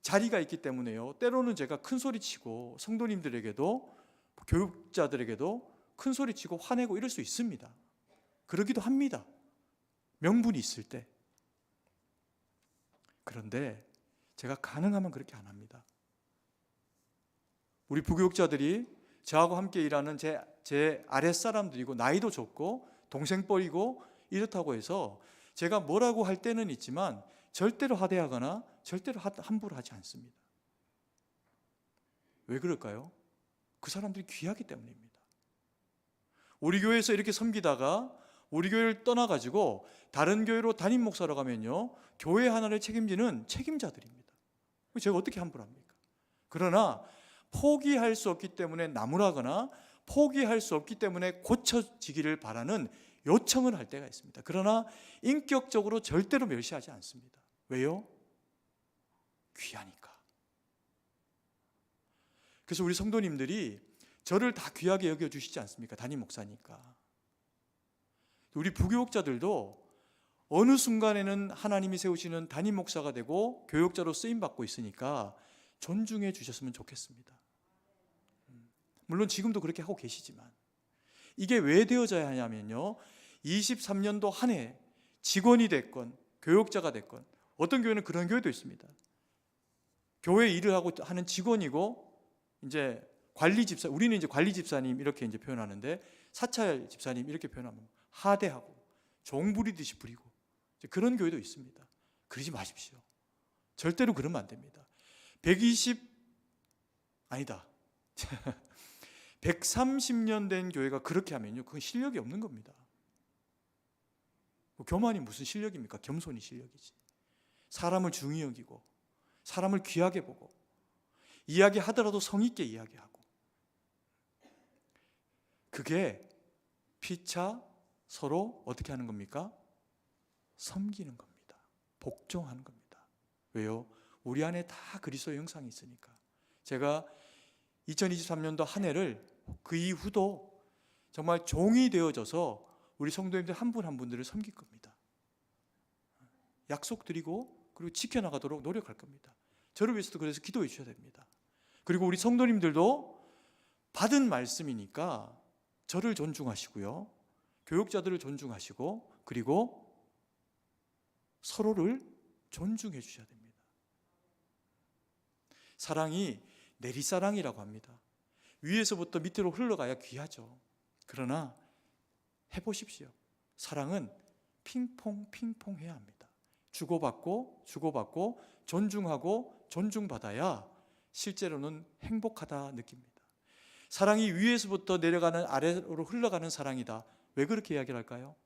자리가 있기 때문에요, 때로는 제가 큰 소리 치고 성도님들에게도 교육자들에게도 큰 소리 치고 화내고 이럴 수 있습니다. 그러기도 합니다. 명분이 있을 때. 그런데 제가 가능하면 그렇게 안 합니다. 우리 부교육자들이 저하고 함께 일하는 제 아랫사람들이고 나이도 적고 동생뻘이고 이렇다고 해서 제가 뭐라고 할 때는 있지만 절대로 하대하거나 절대로 함부로 하지 않습니다. 왜 그럴까요? 그 사람들이 귀하기 때문입니다. 우리 교회에서 이렇게 섬기다가 우리 교회를 떠나가지고 다른 교회로 담임 목사로 가면요, 교회 하나를 책임지는 책임자들입니다. 제가 어떻게 함부로 합니까? 그러나 포기할 수 없기 때문에 나무라거나 포기할 수 없기 때문에 고쳐지기를 바라는 요청을 할 때가 있습니다. 그러나 인격적으로 절대로 멸시하지 않습니다. 왜요? 귀하니까. 그래서 우리 성도님들이 저를 다 귀하게 여겨주시지 않습니까? 담임 목사니까. 우리 부교육자들도 어느 순간에는 하나님이 세우시는 담임 목사가 되고 교육자로 쓰임받고 있으니까 존중해 주셨으면 좋겠습니다. 물론 지금도 그렇게 하고 계시지만 이게 왜 되어져야 하냐면요, 23년도 한 해 직원이 됐건 교육자가 됐건, 어떤 교회는 그런 교회도 있습니다. 교회 일을 하고 하는 직원이고 이제 관리 집사, 우리는 이제 관리 집사님 이렇게 이제 표현하는데 사찰 집사님 이렇게 표현하면 하대하고 종 부리듯이 부리고 그런 교회도 있습니다. 그러지 마십시오. 절대로 그러면 안 됩니다. 130년 된 교회가 그렇게 하면요, 그건 실력이 없는 겁니다. 교만이 무슨 실력입니까? 겸손이 실력이지. 사람을 중히 여기고 사람을 귀하게 보고 이야기하더라도 성의 있게 이야기하고, 그게 피차 서로 어떻게 하는 겁니까? 섬기는 겁니다. 복종하는 겁니다. 왜요? 우리 안에 다 그리스도 형상이 있으니까. 제가 2023년도 한 해를 그 이후도 정말 종이 되어져서 우리 성도님들 한 분 한 분들을 섬길 겁니다. 약속드리고 그리고 지켜나가도록 노력할 겁니다. 저를 위해서도 그래서 기도해 주셔야 됩니다. 그리고 우리 성도님들도 받은 말씀이니까 저를 존중하시고요, 교육자들을 존중하시고, 그리고 서로를 존중해 주셔야 됩니다. 사랑이 내리사랑이라고 합니다. 위에서부터 밑으로 흘러가야 귀하죠. 그러나 해보십시오. 사랑은 핑퐁 해야 합니다. 주고받고 존중하고 존중받아야 실제로는 행복하다 느낍니다. 사랑이 위에서부터 내려가는 아래로 흘러가는 사랑이다. 왜 그렇게 이야기를 할까요?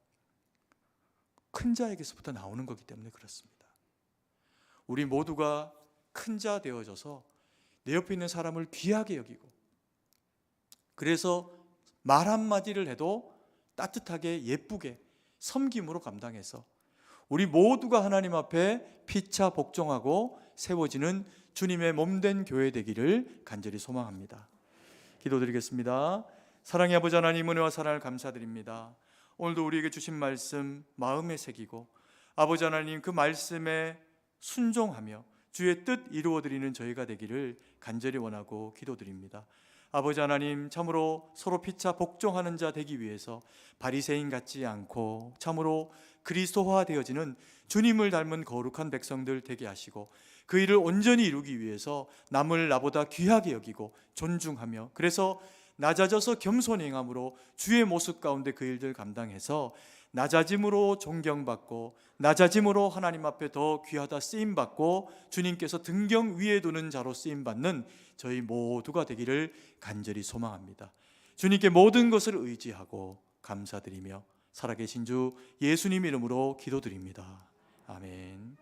큰 자에게서부터 나오는 거기 때문에 그렇습니다. 우리 모두가 큰 자 되어져서 내 옆에 있는 사람을 귀하게 여기고, 그래서 말 한마디를 해도 따뜻하게 예쁘게 섬김으로 감당해서 우리 모두가 하나님 앞에 피차 복종하고 세워지는 주님의 몸된 교회 되기를 간절히 소망합니다. 기도드리겠습니다. 사랑의 아버지 하나님, 은혜와 사랑을 감사드립니다. 오늘도 우리에게 주신 말씀 마음에 새기고 아버지 하나님 그 말씀에 순종하며 주의 뜻 이루어드리는 저희가 되기를 간절히 원하고 기도드립니다. 아버지 하나님, 참으로 서로 피차 복종하는 자 되기 위해서 바리새인 같지 않고 참으로 그리스도화 되어지는 주님을 닮은 거룩한 백성들 되게 하시고, 그 일을 온전히 이루기 위해서 남을 나보다 귀하게 여기고 존중하며, 그래서 낮아져서 겸손히 행함으로 주의 모습 가운데 그 일들 감당해서 낮아짐으로 존경받고 낮아짐으로 하나님 앞에 더 귀하다 쓰임받고 주님께서 등경 위에 두는 자로 쓰임받는 저희 모두가 되기를 간절히 소망합니다. 주님께 모든 것을 의지하고 감사드리며 살아계신 주 예수님 이름으로 기도드립니다. 아멘.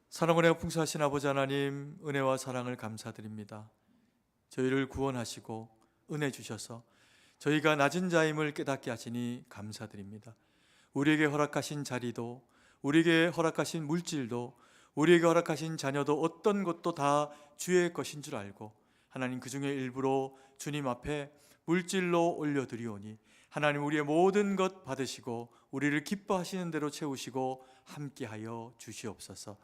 사랑은혜가 풍성하신 아버지 하나님, 은혜와 사랑을 감사드립니다. 저희를 구원하시고 은혜 주셔서 저희가 낮은 자임을 깨닫게 하시니 감사드립니다. 우리에게 허락하신 자리도, 우리에게 허락하신 물질도, 우리에게 허락하신 자녀도 어떤 것도 다 주의 것인 줄 알고 하나님 그 중에 일부로 주님 앞에 물질로 올려드리오니 하나님 우리의 모든 것 받으시고 우리를 기뻐하시는 대로 채우시고 함께하여 주시옵소서.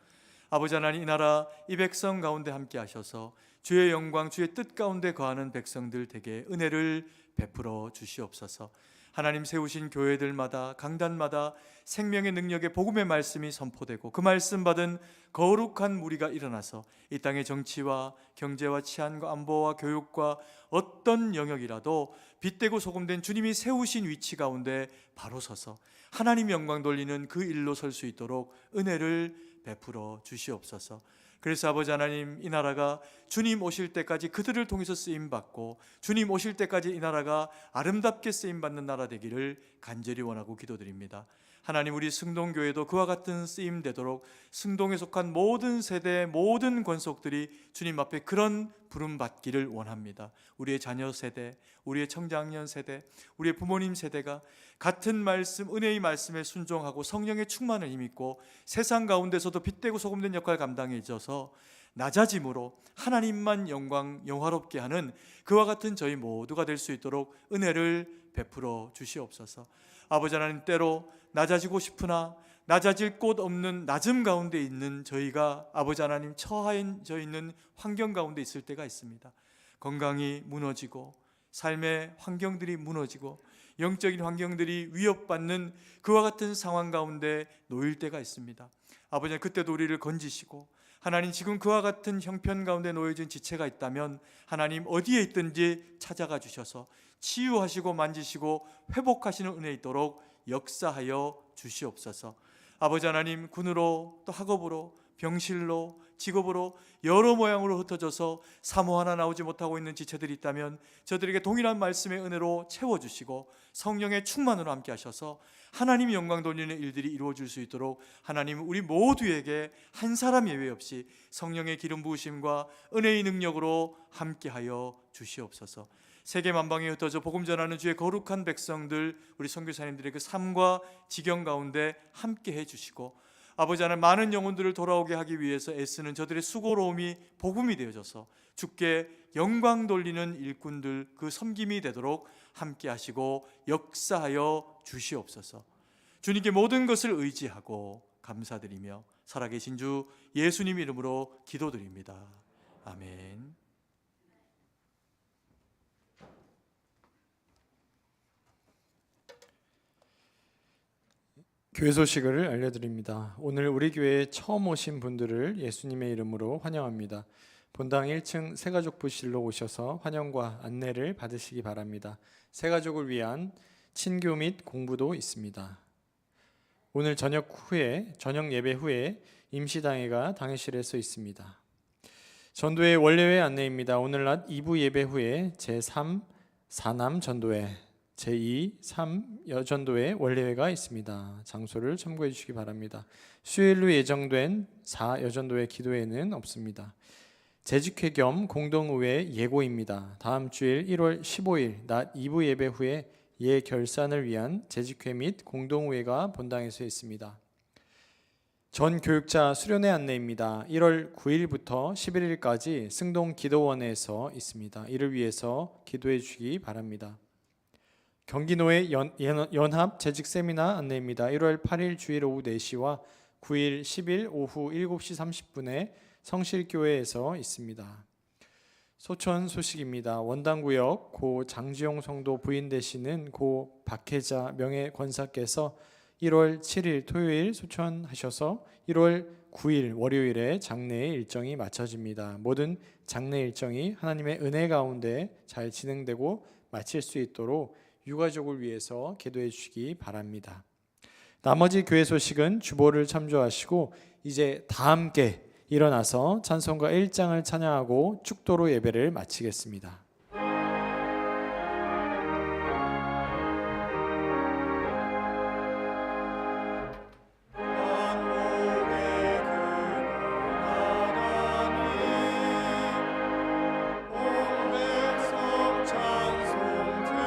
아버지 하나님, 이 나라 이 백성 가운데 함께하셔서 주의 영광, 주의 뜻 가운데 거하는 백성들 되게 은혜를 베풀어 주시옵소서. 하나님 세우신 교회들마다, 강단마다 생명의 능력의 복음의 말씀이 선포되고 그 말씀 받은 거룩한 무리가 일어나서 이 땅의 정치와 경제와 치안과 안보와 교육과 어떤 영역이라도 빗대고 소금된 주님이 세우신 위치 가운데 바로 서서 하나님 영광 돌리는 그 일로 설 수 있도록 은혜를 베풀어 주시옵소서. 그래서 아버지 하나님, 이 나라가 주님 오실 때까지 그들을 통해서 쓰임받고 주님 오실 때까지 이 나라가 아름답게 쓰임받는 나라 되기를 간절히 원하고 기도드립니다. 하나님, 우리 승동교회도 그와 같은 쓰임 되도록 승동에 속한 모든 세대, 모든 권속들이 주님 앞에 그런 부름 받기를 원합니다. 우리의 자녀 세대, 우리의 청장년 세대, 우리의 부모님 세대가 같은 말씀, 은혜의 말씀에 순종하고 성령의 충만을 힘입고 세상 가운데서도 빗대고 소금된 역할 감당해져서 낮아짐으로 하나님만 영광 영화롭게 하는 그와 같은 저희 모두가 될 수 있도록 은혜를 베풀어 주시옵소서. 아버지 하나님, 때로 낮아지고 싶으나 낮아질 곳 없는 낮음 가운데 있는 저희가 아버지 하나님 처하여 있는 환경 가운데 있을 때가 있습니다. 건강이 무너지고 삶의 환경들이 무너지고 영적인 환경들이 위협받는 그와 같은 상황 가운데 놓일 때가 있습니다. 아버지, 그때도 우리를 건지시고 하나님, 지금 그와 같은 형편 가운데 놓여진 지체가 있다면 하나님 어디에 있든지 찾아가 주셔서 치유하시고 만지시고 회복하시는 은혜 있도록 역사하여 주시옵소서. 아버지 하나님, 군으로 또 학업으로 병실로 직업으로 여러 모양으로 흩어져서 사모 하나 나오지 못하고 있는 지체들이 있다면 저들에게 동일한 말씀의 은혜로 채워주시고 성령의 충만으로 함께 하셔서 하나님의 영광 돌리는 일들이 이루어질 수 있도록 하나님 우리 모두에게 한 사람 예외 없이 성령의 기름 부으심과 은혜의 능력으로 함께하여 주시옵소서. 세계 만방에 흩어져 복음 전하는 주의 거룩한 백성들, 우리 선교사님들의 그 삶과 지경 가운데 함께해 주시고 아버지 하나님, 많은 영혼들을 돌아오게 하기 위해서 애쓰는 저들의 수고로움이 복음이 되어져서 주께 영광 돌리는 일꾼들, 그 섬김이 되도록 함께 하시고 역사하여 주시옵소서. 주님께 모든 것을 의지하고 감사드리며 살아계신 주 예수님 이름으로 기도드립니다. 아멘. 교회 소식을 알려드립니다. 오늘 우리 교회에 처음 오신 분들을 예수님의 이름으로 환영합니다. 본당 1층 새가족부실로 오셔서 환영과 안내를 받으시기 바랍니다. 새가족을 위한 친교 및 공부도 있습니다. 오늘 저녁 예배 후에 임시당회가 당회실에서 있습니다. 전도회 원래회 안내입니다. 오늘 낮 2부 예배 후에 제3 사남 전도회, 제2, 3 여전도회 원래회가 있습니다. 장소를 참고해 주시기 바랍니다. 수요일로 예정된 4 여전도회 기도회는 없습니다. 재직회 겸 공동의회 예고입니다. 다음 주일 1월 15일 낮 2부 예배 후에 예결산을 위한 재직회 및 공동의회가 본당에서 있습니다. 전 교육자 수련회 안내입니다. 1월 9일부터 11일까지 승동 기도원에서 있습니다. 이를 위해서 기도해 주시기 바랍니다. 경기노회 연합 재직 세미나 안내입니다. 1월 8일 주일 오후 4시와 9일 10일 오후 7시 30분에 성실교회에서 있습니다. 소천 소식입니다. 원당구역 고 장지용 성도 부인 되시는 고 박혜자 명예권사께서 1월 7일 토요일 소천하셔서 1월 9일 월요일에 장례 일정이 마쳐집니다. 모든 장례 일정이 하나님의 은혜 가운데 잘 진행되고 마칠 수 있도록 유가족을 위해서 기도해 주시기 바랍니다. 나머지 교회 소식은 주보를 참조하시고 이제 다 함께 일어나서 찬송가 1장을 찬양하고 축도로 예배를 마치겠습니다. 찬송 드리고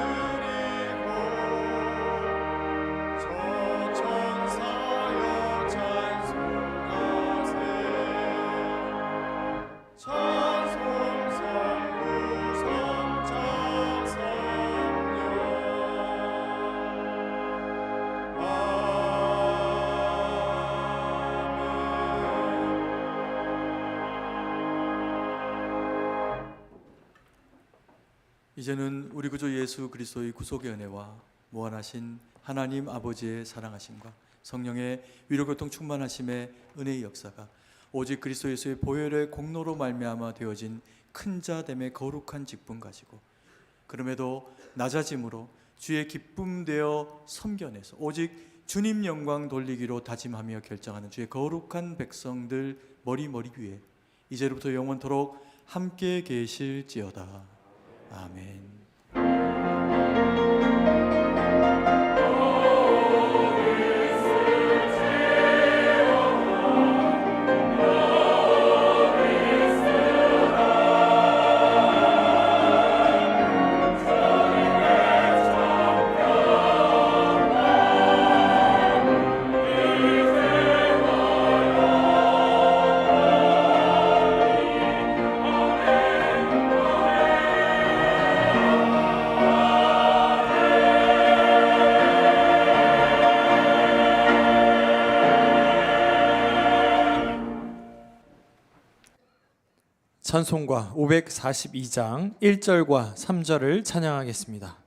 이제는 우리 구주 예수 그리스도의 구속의 은혜와 무한하신 하나님 아버지의 사랑하심과 성령의 위로교통 충만하심의 은혜의 역사가 오직 그리스도 예수의 보혈의 공로로 말미암아 되어진 큰 자됨의 거룩한 직분 가지고 그럼에도 낮아짐으로 주의 기쁨 되어 섬겨내서 오직 주님 영광 돌리기로 다짐하며 결정하는 주의 거룩한 백성들 머리 위에 이제로부터 영원토록 함께 계실지어다. 아멘. 찬송가 542장 1절과 3절을 찬양하겠습니다.